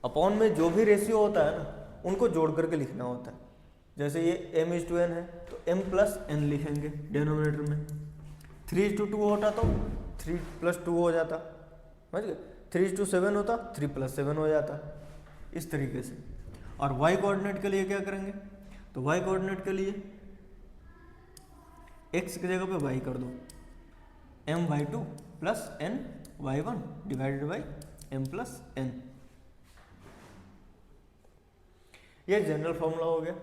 अपॉन में जो भी रेशियो होता है ना उनको जोड़ करके लिखना होता है। जैसे ये m/n है तो m प्लस n लिखेंगे डिनोमिनेटर में। 3:2 होता तो 3 + 2 हो जाता। समझ गए? 3:7 होता 3 + 7 हो जाता, इस तरीके से। और y कोऑर्डिनेट के लिए क्या करेंगे? तो y कोऑर्डिनेट के लिए x की जगह पे y कर दो, m/2 plus n y1 divided by m plus n। ये जनरल फॉर्मूला हो गया।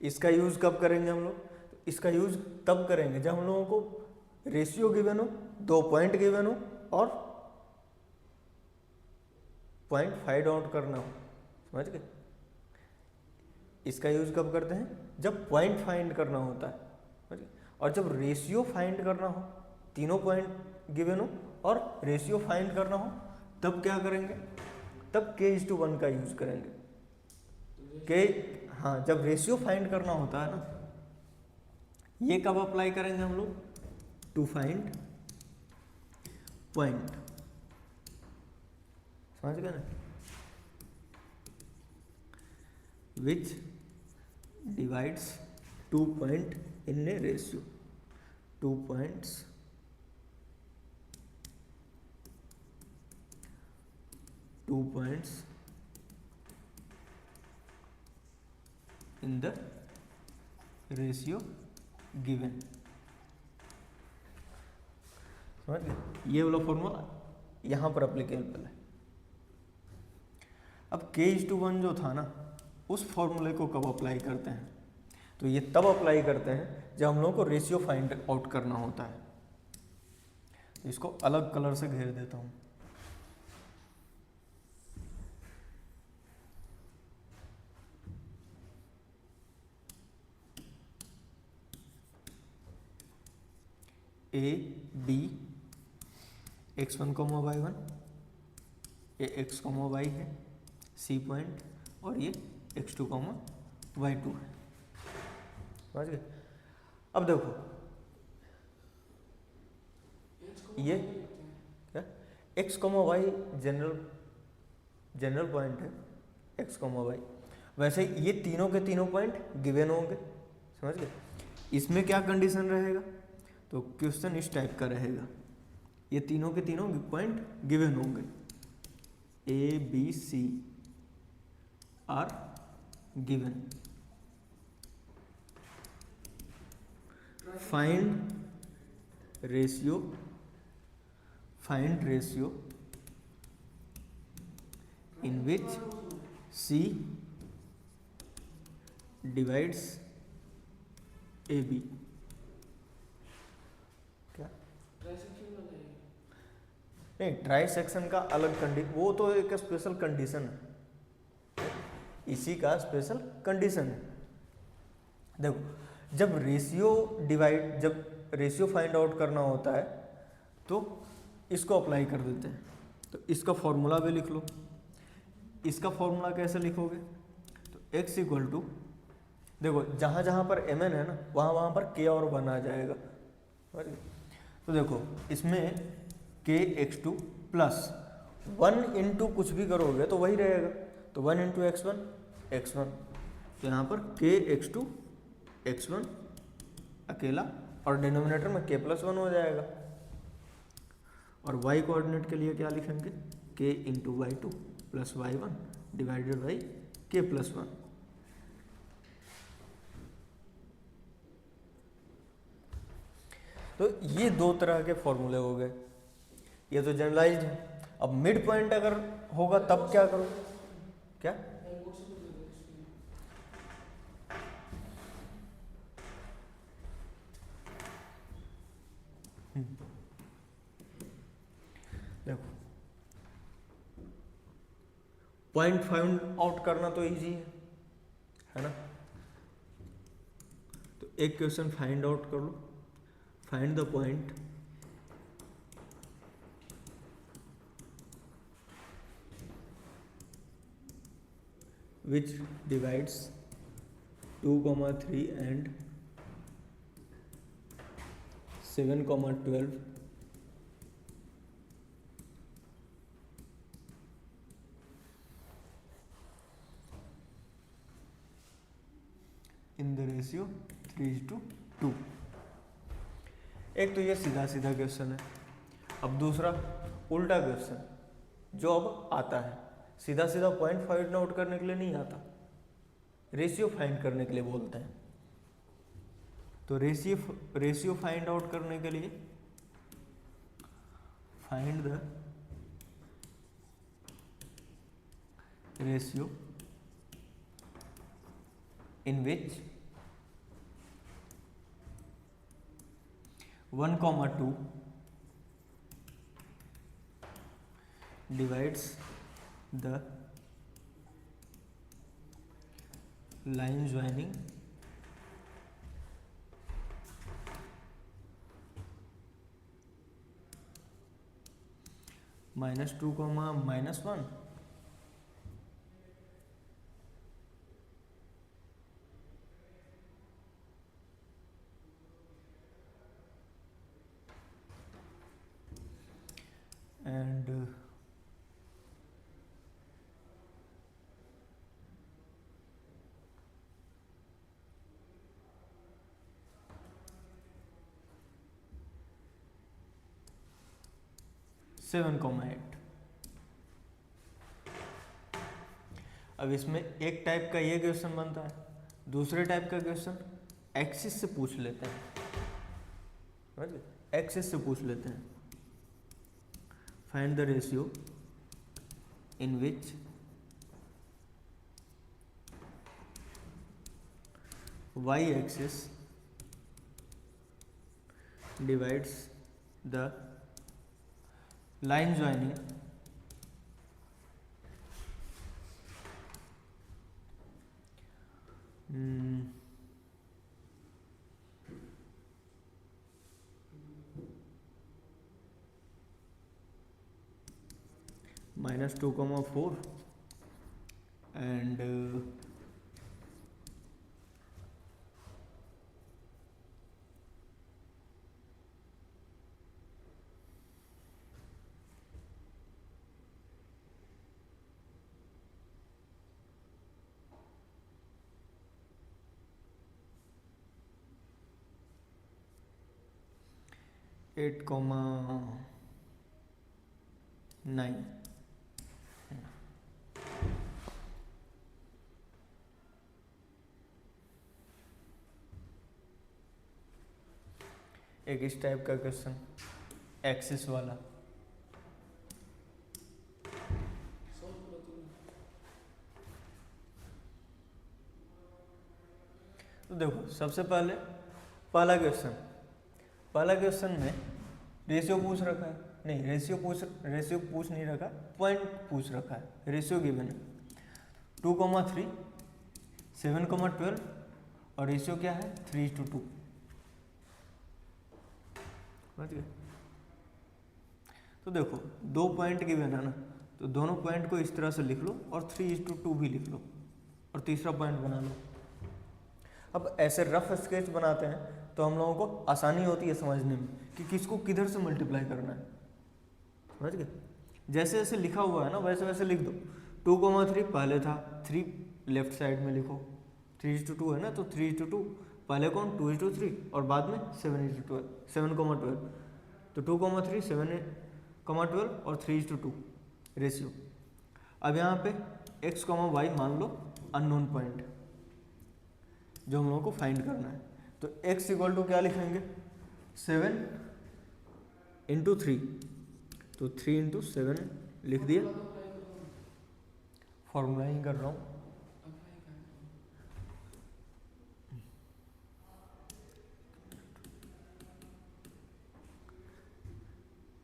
इसका यूज कब करेंगे हम लोग? इसका यूज तब करेंगे जब हम लोगों को रेशियो गिवन हो, 2 पॉइंट गिवन हो और पॉइंट फाइंड आउट करना हो। समझ गए? इसका यूज कब करते हैं? जब पॉइंट फाइंड करना होता है। समझ गए? और जब रेशियो फाइंड करना हो, तीनों पॉइंट गिवन हो और रेशियो फाइंड करना हो, तब क्या करेंगे? तब k/1 का यूज करेंगे। हाँ, जब रेशियो फाइंड करना होता है ना, ये कब अप्लाई करेंगे हम लोग? To find point. समझ गए ना? Which divides 2 point in a ratio, 2 points in the ratio given। समझ गए? ये वाला फॉर्मूला यहाँ पर अप्लीकेबल है। अब k/1 जो था ना उस फॉर्मूले को कब अप्लाई करते हैं? तो ये तब अप्लाई करते हैं जब हम लोग को रेशियो फाइंड आउट करना होता है। तो इसको अलग कलर से घेर देता हूँ। A, B, x1 comma y1, ये x कॉमा y है C पॉइंट, और ये x2 कॉमा y2 है। समझ गए? अब देखो ये क्या, x comma y general point है, x कॉमा y। वैसे ये तीनों के तीनों पॉइंट गिवन होंगे। समझ गए? इसमें क्या कंडीशन रहेगा, तो क्वेश्चन इस टाइप का रहेगा, ये तीनों के तीनों पॉइंट गिवन होंगे, A B C are given. Find ratio in which C divides AB। क्या नहीं, ट्राई सेक्शन का अलग कंडीशन, वो तो एक स्पेशल कंडीशन है, इसी का स्पेशल कंडीशन है। देखो जब रेशियो फाइंड आउट करना होता है तो इसको अप्लाई कर देते हैं। तो इसका फॉर्मूला भी लिख लो। इसका फॉर्मूला कैसे लिखोगे, तो x इक्वल टू, देखो जहाँ जहाँ पर mn है ना, वहाँ वहाँ पर k और 1 आ जाएगा। तो देखो इसमें k x2 प्लस 1 इंटू कुछ भी करोगे तो वही रहेगा, तो 1 इंटू x1, तो यहाँ पर k x2 x1 अकेला, और डिनोमिनेटर में k प्लस 1 हो जाएगा। और y कोऑर्डिनेट के लिए क्या लिखेंगे, k into y2 plus y1 divided by k plus 1। तो ये दो तरह के फॉर्मूले हो गए, ये तो जनरलाइज्ड है। अब मिड पॉइंट अगर होगा तब क्या करो, क्या देखो पॉइंट फाइंड आउट करना तो इजी है ना। तो एक क्वेश्चन फाइंड आउट कर लो, find the point which divides 2, 3 and 7, 12 in the ratio 3:2। एक तो ये सीधा सीधा क्वेश्चन है। अब दूसरा उल्टा क्वेश्चन जो अब आता है, सीधा सीधा पॉइंट फाइंड आउट करने के लिए नहीं आता, रेशियो फाइंड करने के लिए बोलते हैं। तो रेशियो फाइंड आउट करने के लिए find the ratio in which 1,2 divides the line joining -2, -1 and 7,8। अब इसमें एक टाइप का ये क्वेश्चन बनता है, दूसरे टाइप का क्वेश्चन एक्सिस से पूछ लेते हैं, एक्सिस से पूछ लेते हैं। Find the ratio in which y axis divides the line joining -2,4 and eight comma 9। एक इस टाइप का क्वेश्चन एक्सिस वाला। तो देखो सबसे पहले पहला क्वेश्चन में रेशियो पूछ रखा है, नहीं रेशियो पूछ नहीं रखा, पॉइंट पूछ रखा है। रेशियो गिवन है 2,3, 7,12 और रेशियो क्या है 3:2। समझ गए? तो देखो दो पॉइंट गिवन है ना, तो दोनों पॉइंट को इस तरह से लिख लो और 3:2 भी लिख लो और तीसरा पॉइंट बना लो। अब ऐसे रफ स्केच बनाते हैं तो हम लोगों को आसानी होती है समझने में कि किसको किधर से मल्टीप्लाई करना है। समझ गए? जैसे जैसे लिखा हुआ है ना वैसे वैसे लिख दो। 2,3 पहले था, 3 लेफ्ट साइड में लिखो, 3:2 है ना, तो 3:2 पहले कौन 2:3 और बाद में 7:12 तो 2,3 7,12 और 3:2 रेशियो। अब यहाँ पे x, y मान लो अननोन पॉइंट जो हम लोगों को फाइंड करना है। तो x इक्वल टू क्या लिखेंगे 7 × 3, तो 3 × 7 लिख दिया। फॉर्मूला ही कर रहा हूँ।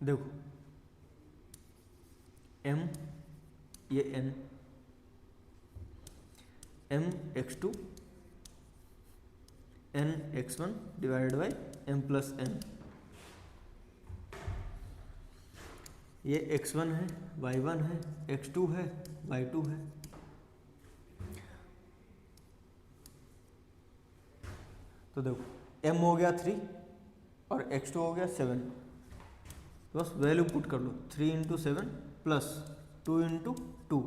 देखो m ये n, m x2 n x1 divided by m plus n। ये x1 है, y1 है, x2 है, y2 है। तो देखो m हो गया 3 और x2 हो गया 7, तो बस वैल्यू पुट कर लो 3 × 7 plus 2 × 2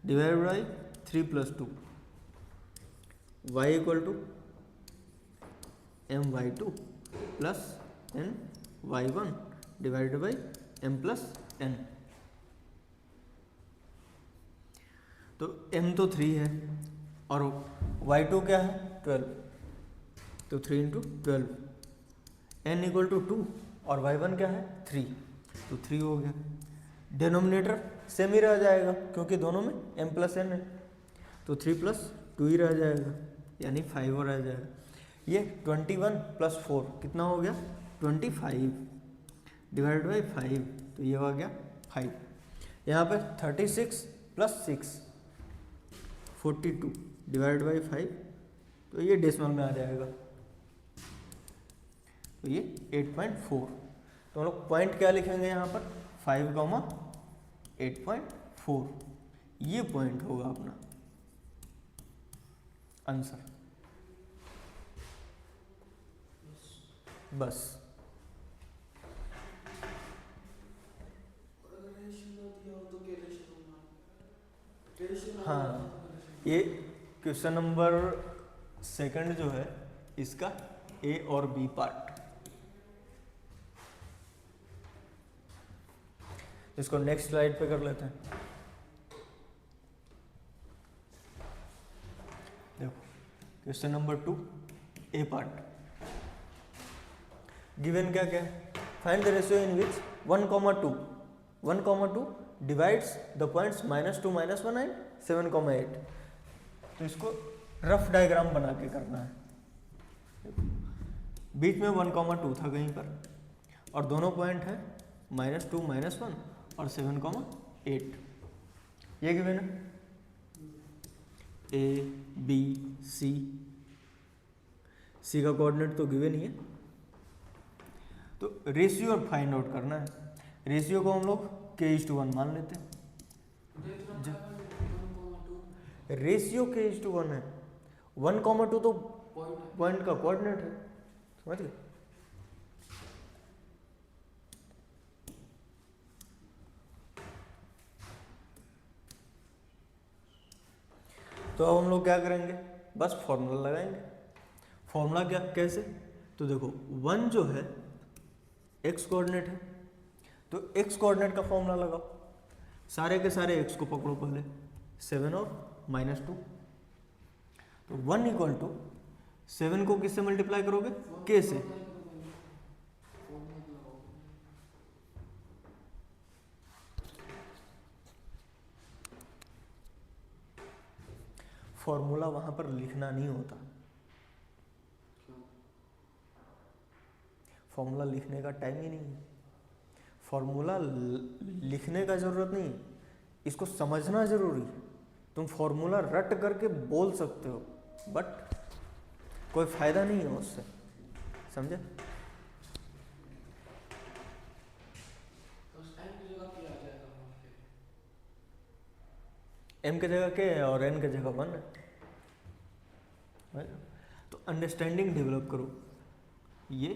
divide by 3 + 2 y equal to my2 plus n y1 divided by m plus n। तो m तो 3 है और y2 क्या है 12, तो 3 × 12 n इक्वल टू 2 और y1 क्या है 3, तो 3 हो गया। डिनोमिनेटर सेम ही रह जाएगा क्योंकि दोनों में m प्लस n है, तो 3 + 2 ही रह जाएगा यानी 5 रह जाएगा। ये 21 + 4 कितना हो गया 25 डिवाइड बाई 5, तो ये हो गया 5। यहाँ पे 36 + 6 42 डिवाइड बाई 5, तो ये डेसिमल में आ जाएगा, तो ये 8.4। तो हम लोग पॉइंट क्या लिखेंगे यहाँ पर 5, 8.4, ये पॉइंट होगा अपना आंसर। बस हाँ, ये क्वेश्चन नंबर 2 जो है इसका A और B पार्ट। इसको नेक्स्ट स्लाइड पे कर लेते हैं। देखो question number 2 A part. Given क्या क्या है, find the ratio in which 1,2 divides the points -2, -1 and 7,8। तो इसको रफ डायग्राम बना के करना है। बीच में 1,2 था कहीं पर और दोनों पॉइंट हैं -2, -1 और 7,8। ये गिवन है A, B, C का कोऑर्डिनेट तो गिवन ही है। तो रेशियो फाइंड आउट करना है। रेशियो को हम लोग k:1 मान लेते हैं। रेशियो k:1 है, 1,2 तो पॉइंट का कोऑर्डिनेट है, समझ गए। तो अब हम लोग क्या करेंगे, बस फॉर्मूला लगाएंगे। फॉर्मूला क्या कैसे, तो देखो 1 जो है x कोऑर्डिनेट है, तो x कोऑर्डिनेट का फॉर्मूला लगाओ, सारे के सारे x को पकड़ो पहले, 7 और -2, तो 1 इक्वल टू 7 को किससे मल्टीप्लाई करोगे, k से। फॉर्मूला वहां पर लिखना नहीं होता, फॉर्मूला लिखने का टाइम ही नहीं है, फॉर्मूला लिखने का जरूरत नहीं है, इसको समझना जरूरी है। तुम फॉर्मूला रट करके बोल सकते हो बट कोई फायदा नहीं है उससे, समझे। m की जगह k है और n की जगह 1 है, तो अंडरस्टैंडिंग डेवलप करो ये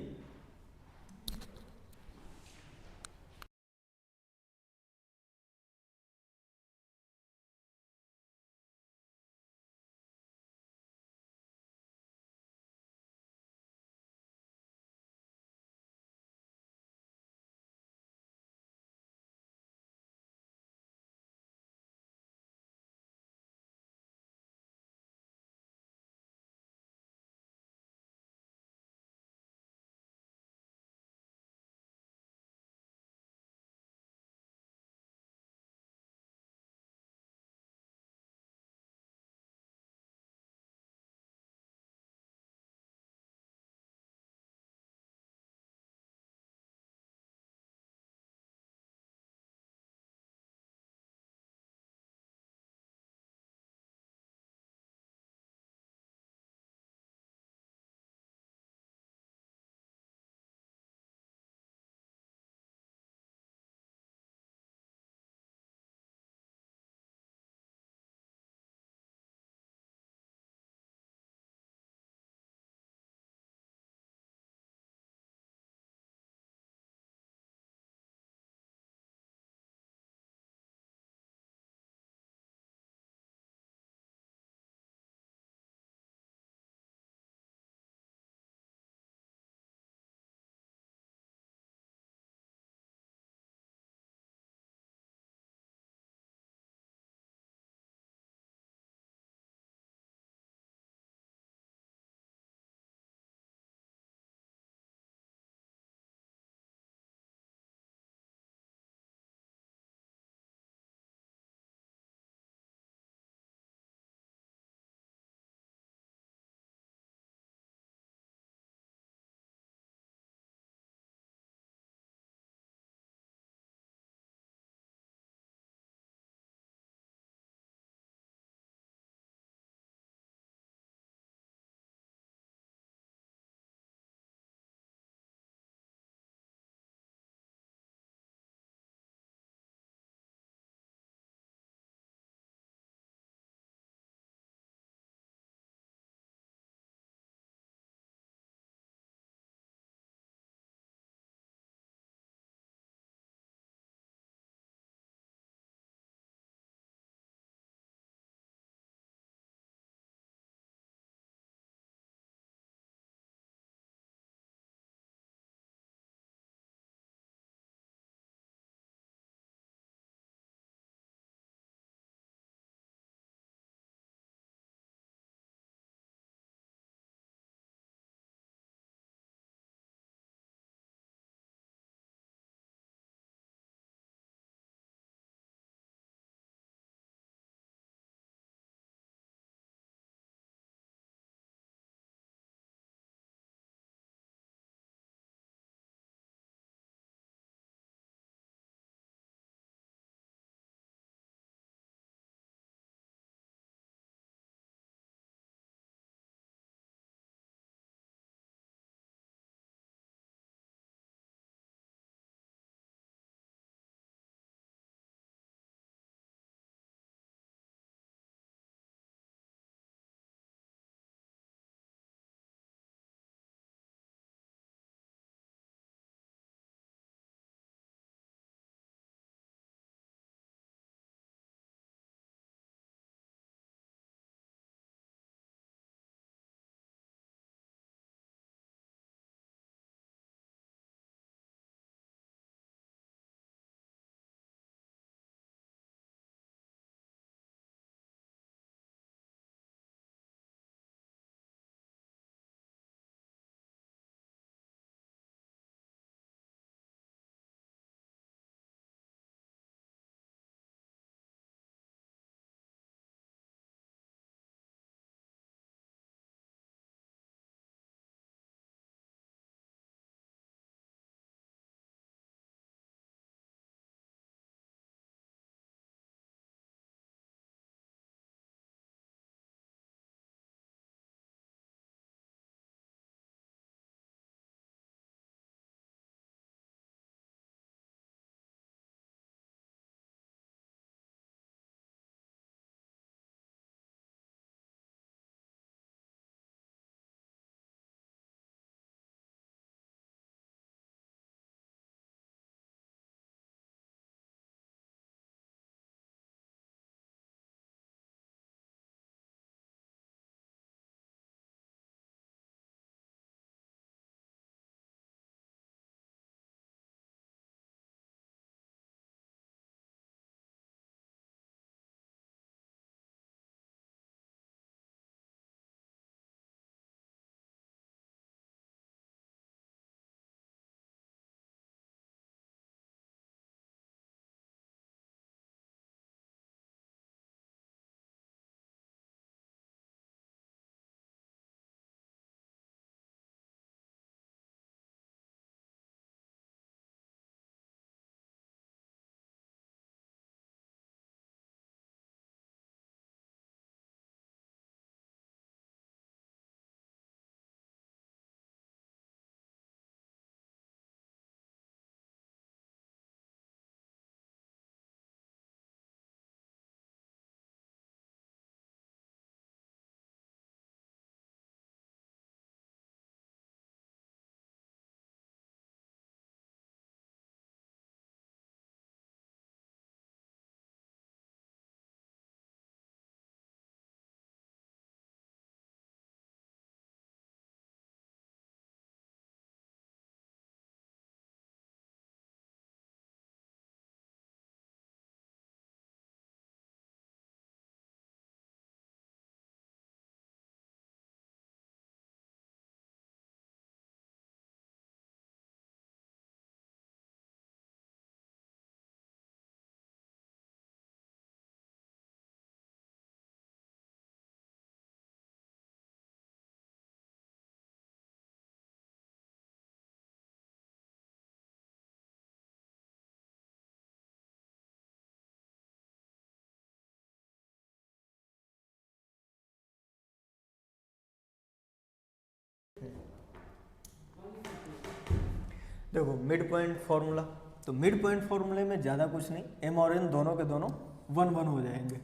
देखो मिड पॉइंट फॉर्मूला, तो मिड पॉइंट फॉर्मूले में ज़्यादा कुछ नहीं, एम और एन दोनों के दोनों 1 1 हो जाएंगे,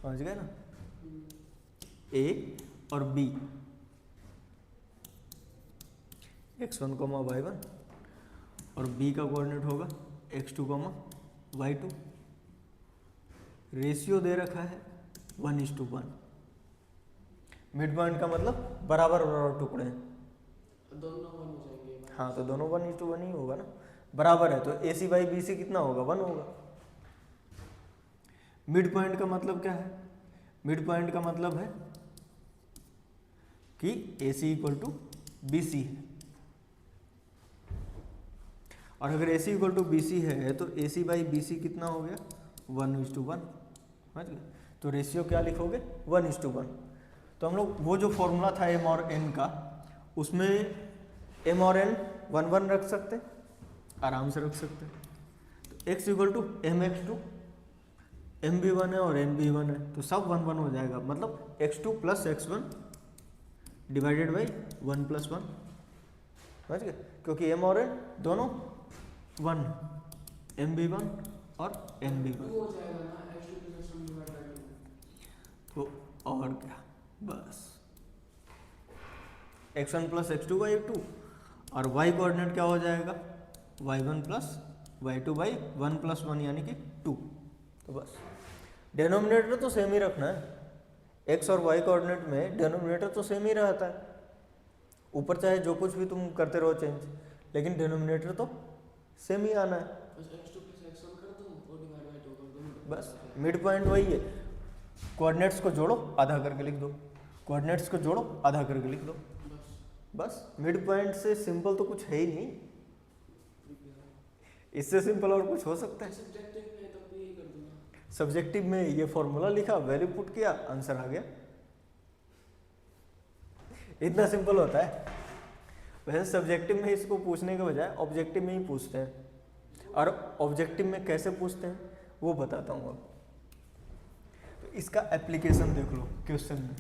समझ गए ना। ए और बी, x1 y1 और b का कोऑर्डिनेट होगा x2 y2। रेशियो दे रखा है 1:1। मिड पॉइंट का मतलब बराबर बराबर टुकड़े हैं, दोनों 1 हो जाएंगे। हाँ तो दोनों 1:1 ही होगा ना, बराबर है तो AC बाई BC कितना होगा, 1 होगा। मिड पॉइंट का मतलब क्या है, मिड पॉइंट का मतलब है कि AC = BC है, और अगर AC = BC है तो AC बाई BC कितना हो गया, 1:1, समझ गए। तो रेशियो क्या लिखोगे, 1:1। तो हम लोग वो जो फॉर्मूला था m और n का, उसमें m और n 1 1 रख सकते हैं, आराम से रख सकते हैं। तो x = mx2, m भी 1 है और n भी 1 है, तो सब 1 1 हो जाएगा, मतलब x2 + x1 डिवाइडेड बाई 1 + 1, समझ गए, क्योंकि m और n दोनों 1, m भी 1 और n भी 1 हो जाएगा ना, x2 + x1 डिवाइड बाय 2। तो और क्या, बस x1 + x2/2 और y कोऑर्डिनेट क्या हो जाएगा, y1 + y2/1 + 1 यानी कि 2। तो बस डिनोमिनेटर तो सेम ही रखना है, x और y कोऑर्डिनेट में डिनोमिनेटर तो सेम ही रहता है, ऊपर चाहे जो कुछ भी तुम करते रहो चेंज, लेकिन डिनोमिनेटर तो सेम ही आना है। बस x2 + x1 कर दो और डिवाइड बाय 2 कर दो। बस मिड पॉइंट वही है, कोऑर्डिनेट्स को जोड़ो आधा करके लिख दो, कोऑर्डिनेट्स को जोड़ो आधा करके लिख दो, बस मिड पॉइंट से सिंपल तो कुछ है ही नहीं, इससे सिंपल और कुछ हो सकता है। सब्जेक्टिव में तब भी यही कर दूंगा। सब्जेक्टिव में ये फॉर्मूला लिखा, वैल्यू पुट किया, आंसर आ गया, इतना सिंपल होता है। वैसे सब्जेक्टिव में इसको पूछने के बजाय ऑब्जेक्टिव में ही पूछते हैं, और ऑब्जेक्टिव में कैसे पूछते हैं वो बताता हूँ अब। तो इसका एप्लीकेशन देख लो क्वेश्चन में,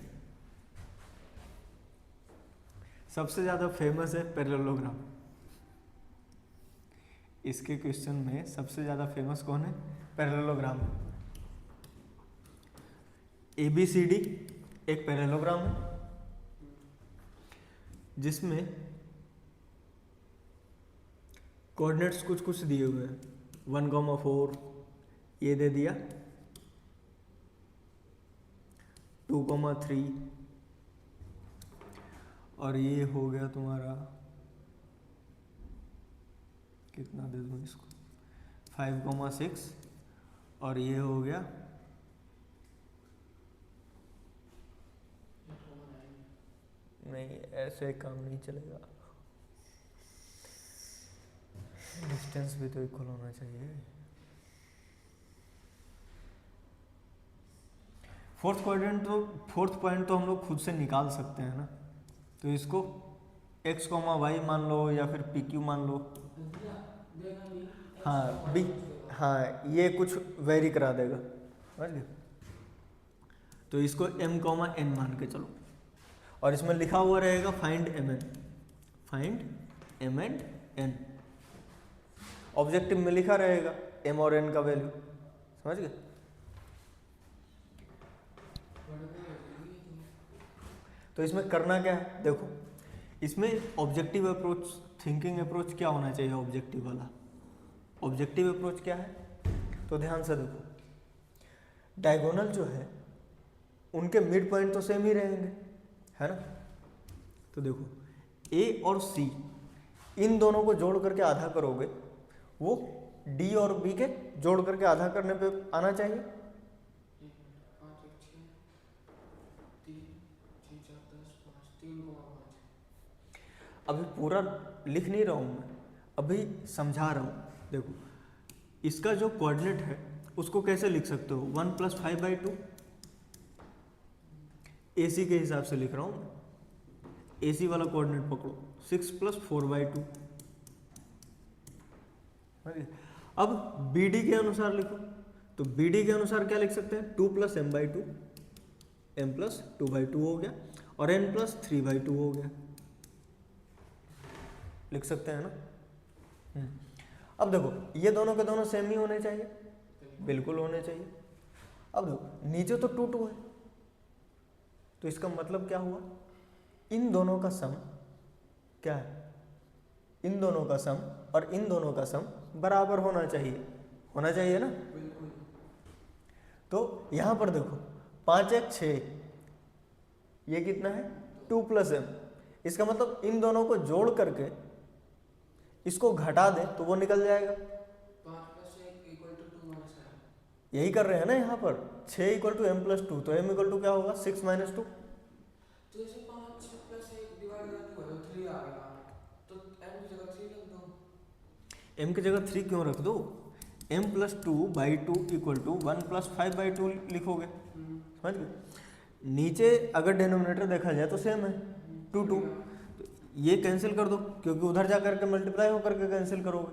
सबसे ज़्यादा फेमस है पैरेललोग्राम। इसके क्वेश्चन में सबसे ज़्यादा फेमस कौन है, पैरेललोग्राम। ABCD एक पैरेललोग्राम है जिसमें कोऑर्डिनेट्स कुछ कुछ दिए हुए हैं, 1, 4 ये दे दिया, 2, 3 और ये हो गया तुम्हारा, कितना दे दूँ इसको, 5, 6 और ये हो गया, नहीं ऐसे काम नहीं चलेगा, डिस्टेंस भी तो इक्वल होना चाहिए। फोर्थ पॉइंट तो हम लोग खुद से निकाल सकते हैं ना, तो इसको x, y मान लो या फिर PQ मान लो, हाँ b, हाँ ये कुछ वेरी करा देगा, समझ गए। तो इसको m, n मान के चलो, और इसमें लिखा हुआ रहेगा find m and n, objective में लिखा रहेगा m और n का वैल्यू, समझ गए। तो इसमें करना क्या है, देखो इसमें ऑब्जेक्टिव अप्रोच, थिंकिंग अप्रोच क्या होना चाहिए, ऑब्जेक्टिव वाला। ऑब्जेक्टिव अप्रोच क्या है, तो ध्यान से देखो, डायगोनल जो है उनके मिड पॉइंट तो सेम ही रहेंगे, है ना। तो देखो A और C इन दोनों को जोड़ करके आधा करोगे, वो D और B के जोड़ करके आधा करने पे आना चाहिए। 3, 5। अभी पूरा लिख नहीं रहा हूँ मैं, अभी समझा रहा हूँ। देखो इसका जो कोऑर्डिनेट है उसको कैसे लिख सकते हो, 1 + 5/2 AC के हिसाब से लिख रहा हूँ, AC वाला कोऑर्डिनेट पकड़ो, 6 + 4/2। अब BD के अनुसार लिखो, तो BD के अनुसार क्या लिख सकते हैं, 2 + m/2, m + 2/2 हो गया, और n प्लस 3/2 हो गया, लिख सकते हैं ना। अब देखो ये दोनों के दोनों सेम ही होने चाहिए, बिल्कुल होने चाहिए। अब देखो नीचे तो 2 2 है, तो इसका मतलब क्या हुआ, इन दोनों का सम क्या है, इन दोनों का सम और इन दोनों का सम बराबर होना चाहिए, होना चाहिए ना। बिल्कुल। तो यहां पर देखो 5 1 6, ये कितना है 2 + m, इसका मतलब इन दोनों को जोड़ करके इसको घटा दें तो वो निकल जाएगा। 5 + 1 = 2 - 7। यही कर रहे हैं ना यहाँ पर, 6 = m + 2, तो m = क्या होगा 6 - 2। तो इसे 5 + 1 ÷ 2 है तो 3 आ गया, तो m की जगह 3 रख दो। m की जगह 3 क्यों रख दो, m + 2/2 = 1 + 5/2 लिखोगे, समझ गए। नीचे अगर डिनोमिनेटर देखा जाए तो सेम है 2 2, तो ये कैंसिल कर दो क्योंकि उधर जा करके मल्टीप्लाई होकर के कैंसिल करोगे,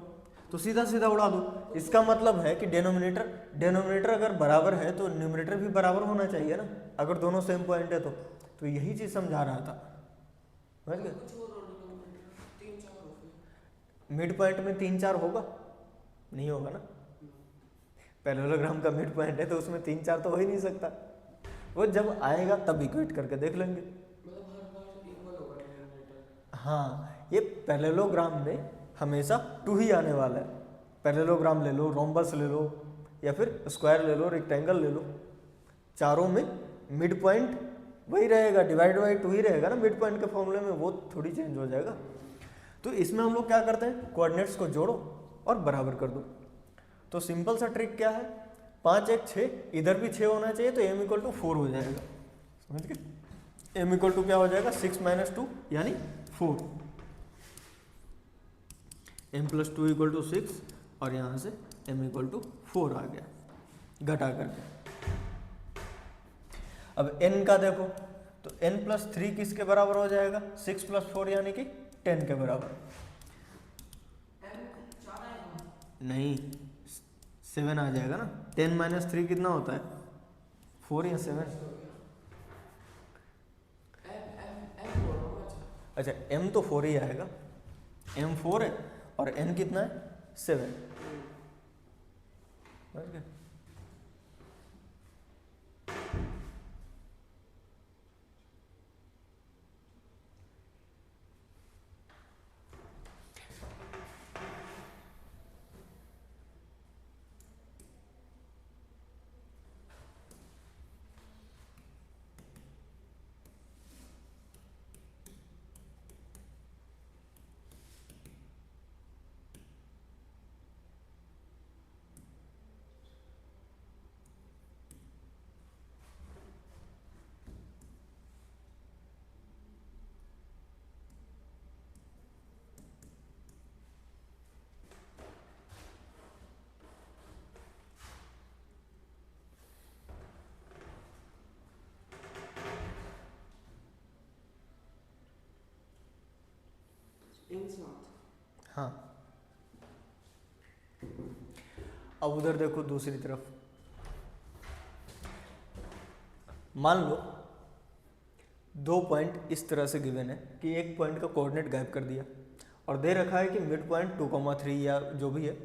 तो सीधा सीधा उड़ा दो। इसका मतलब है कि डिनोमिनेटर अगर बराबर है तो न्यूमरेटर भी बराबर होना चाहिए ना, अगर दोनों सेम पॉइंट है तो यही चीज़ समझा रहा था, समझ गए। कुछ और डिनोमिनेटर 3 4 हो गए। मिड पॉइंट में 3 4 होगा, नहीं होगा ना, पैरेललोग्राम का मिड पॉइंट है तो उसमें 3 4 तो हो ही नहीं सकता, वो जब आएगा तब इक्वेट करके देख लेंगे। मतलब हर बार इक्वल होगा डिनोमिनेटर। हाँ, ये पैरेललोग्राम में हमेशा 2 ही आने वाला है, पैरेललोग्राम ले लो, रोम्बस ले लो, या फिर स्क्वायर ले लो, रेक्टेंगल ले लो, चारों में मिड पॉइंट वही रहेगा, डिवाइड बाई 2 ही रहेगा ना मिड पॉइंट के फॉर्मूले में, वो थोड़ी चेंज हो जाएगा। तो इसमें हम लोग क्या करते हैं, कोऑर्डिनेट्स को जोड़ो और बराबर कर दो। तो सिंपल सा ट्रिक क्या है, 5 1 6, इधर भी 6 होना चाहिए तो m = 4 हो जाएगा, समझ गए। m = क्या हो जाएगा 6 - 2 यानी 4, m + 2 = 6 और यहाँ से m = 4 आ गया घटा करके। अब n का देखो तो n + 3 किसके बराबर हो जाएगा, 6 + 4 यानी कि 10 के बराबर। m 4 आएगा नहीं 7 आ जाएगा ना, 10 - 3 कितना होता है 4 या 7। m बोल रहा हूँ। अच्छा m तो 4 ही आएगा, m 4 है और n कितना है 7, समझ गए। इन साथ हाँ, अब उधर देखो दूसरी तरफ, मान लो 2 पॉइंट इस तरह से गिवन है कि एक पॉइंट का कोऑर्डिनेट गायब कर दिया और दे रखा है कि मिड पॉइंट 2,3 या जो भी है,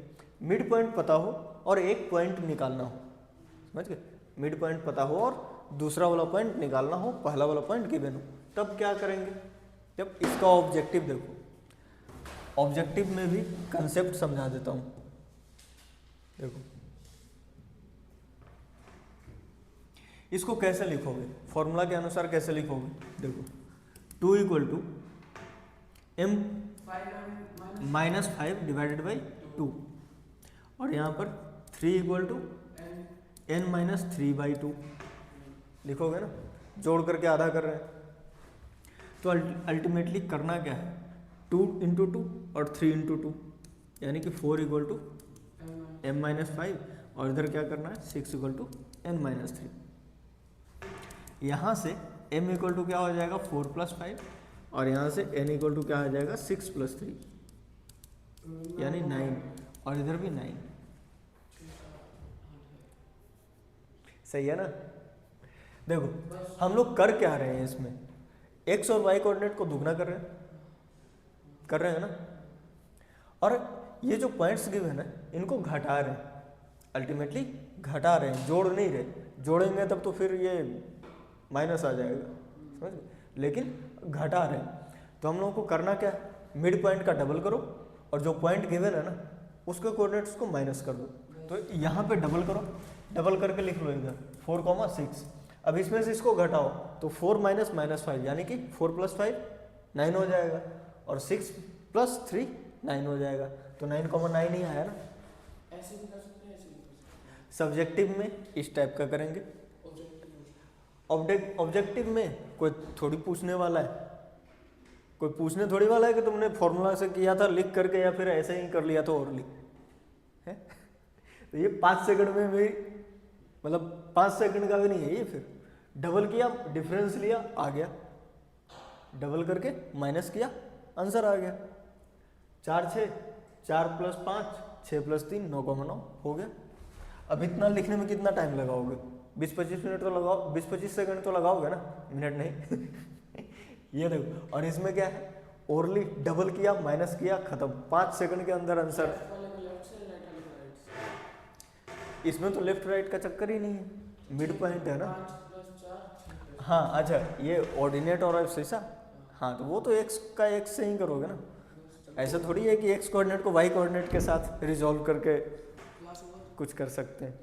मिड पॉइंट पता हो और एक पॉइंट निकालना हो, समझ गए। मिड पॉइंट पता हो और दूसरा वाला पॉइंट निकालना हो, पहला वाला पॉइंट गिवन हो, तब क्या करेंगे, जब इसका ऑब्जेक्टिव देखो, ऑब्जेक्टिव में भी कंसेप्ट समझा देता हूँ। देखो इसको कैसे लिखोगे, फॉर्मूला के अनुसार कैसे लिखोगे, देखो 2 = m -5 / 2 और यहाँ पर 3 = n - 3/2 लिखोगे ना, जोड़ करके आधा कर रहे हैं। तो अल्टीमेटली करना क्या है, 2 × 2 और 3 × 2 यानी कि 4 = m - 5 और इधर क्या करना है 6 = n - 3। यहाँ से m = क्या हो जाएगा 4 + 5 और यहाँ से n = क्या आ जाएगा 6 + 3 यानी 9 और इधर भी 9, सही है ना। देखो हम लोग कर क्या रहे हैं इसमें, एक्स और वाई कोऑर्डिनेट को दुगना कर रहे हैं ना। और ये जो पॉइंट्स गिवन है इनको घटा रहे हैं, अल्टीमेटली घटा रहे हैं, जोड़ नहीं रहे। जोड़ेंगे तब तो फिर ये माइनस आ जाएगा, समझ गए, लेकिन घटा रहे हैं। तो हम लोगों को करना क्या है, मिड पॉइंट का डबल करो और जो पॉइंट गिवन है ना उसके कोऑर्डिनेट्स को माइनस कर दो। तो यहाँ पे डबल करो, डबल करके लिख लो इधर 4,6। अब इसमें से इसको घटाओ तो 4 माइनस -5 यानी कि 4 + 5 9 हो जाएगा, और 6 + 3 9 हो जाएगा। तो 9,9 ही आया ना। ऐसे भी कर सकते हैं, ऐसे भी कर सकते हैं। सब्जेक्टिव में इस टाइप का करेंगे, ऑब्जेक्टिव में कोई थोड़ी पूछने वाला है, कोई पूछने थोड़ी वाला है कि तुमने फॉर्मूला से किया था लिख करके या फिर ऐसे ही कर लिया था और लिख है। तो ये 5 सेकंड में भी, मतलब 5 सेकंड का भी नहीं है ये। फिर डबल किया, डिफरेंस लिया, आ गया, डबल करके माइनस किया, आंसर आ गया। 4 6 4 + 5 6 + 3 9,9 हो गया। अब इतना लिखने में कितना टाइम लगाओगे, 20-25 मिनट तो लगाओ, 20-25 सेकंड तो लगाओगे ना, मिनट नहीं। ये देखो, और इसमें क्या है, ओरली डबल किया, माइनस किया, खत्म, 5 सेकंड के अंदर आंसर। वाले में लेफ्ट से, राइट वाले में राइट से। इसमें तो लेफ्ट राइट का चक्कर ही नहीं है, मिड पॉइंट है ना। 5 + 4 हाँ अच्छा, ये ऑर्डिनेट और ऐसा, हाँ तो वो तो एक्स का एक्स से ही करोगे ना। ऐसा थोड़ी है कि एक्स कोऑर्डिनेट को वाई कोऑर्डिनेट के साथ रिजॉल्व करके क्लास ओवर। कुछ कर सकते हैं।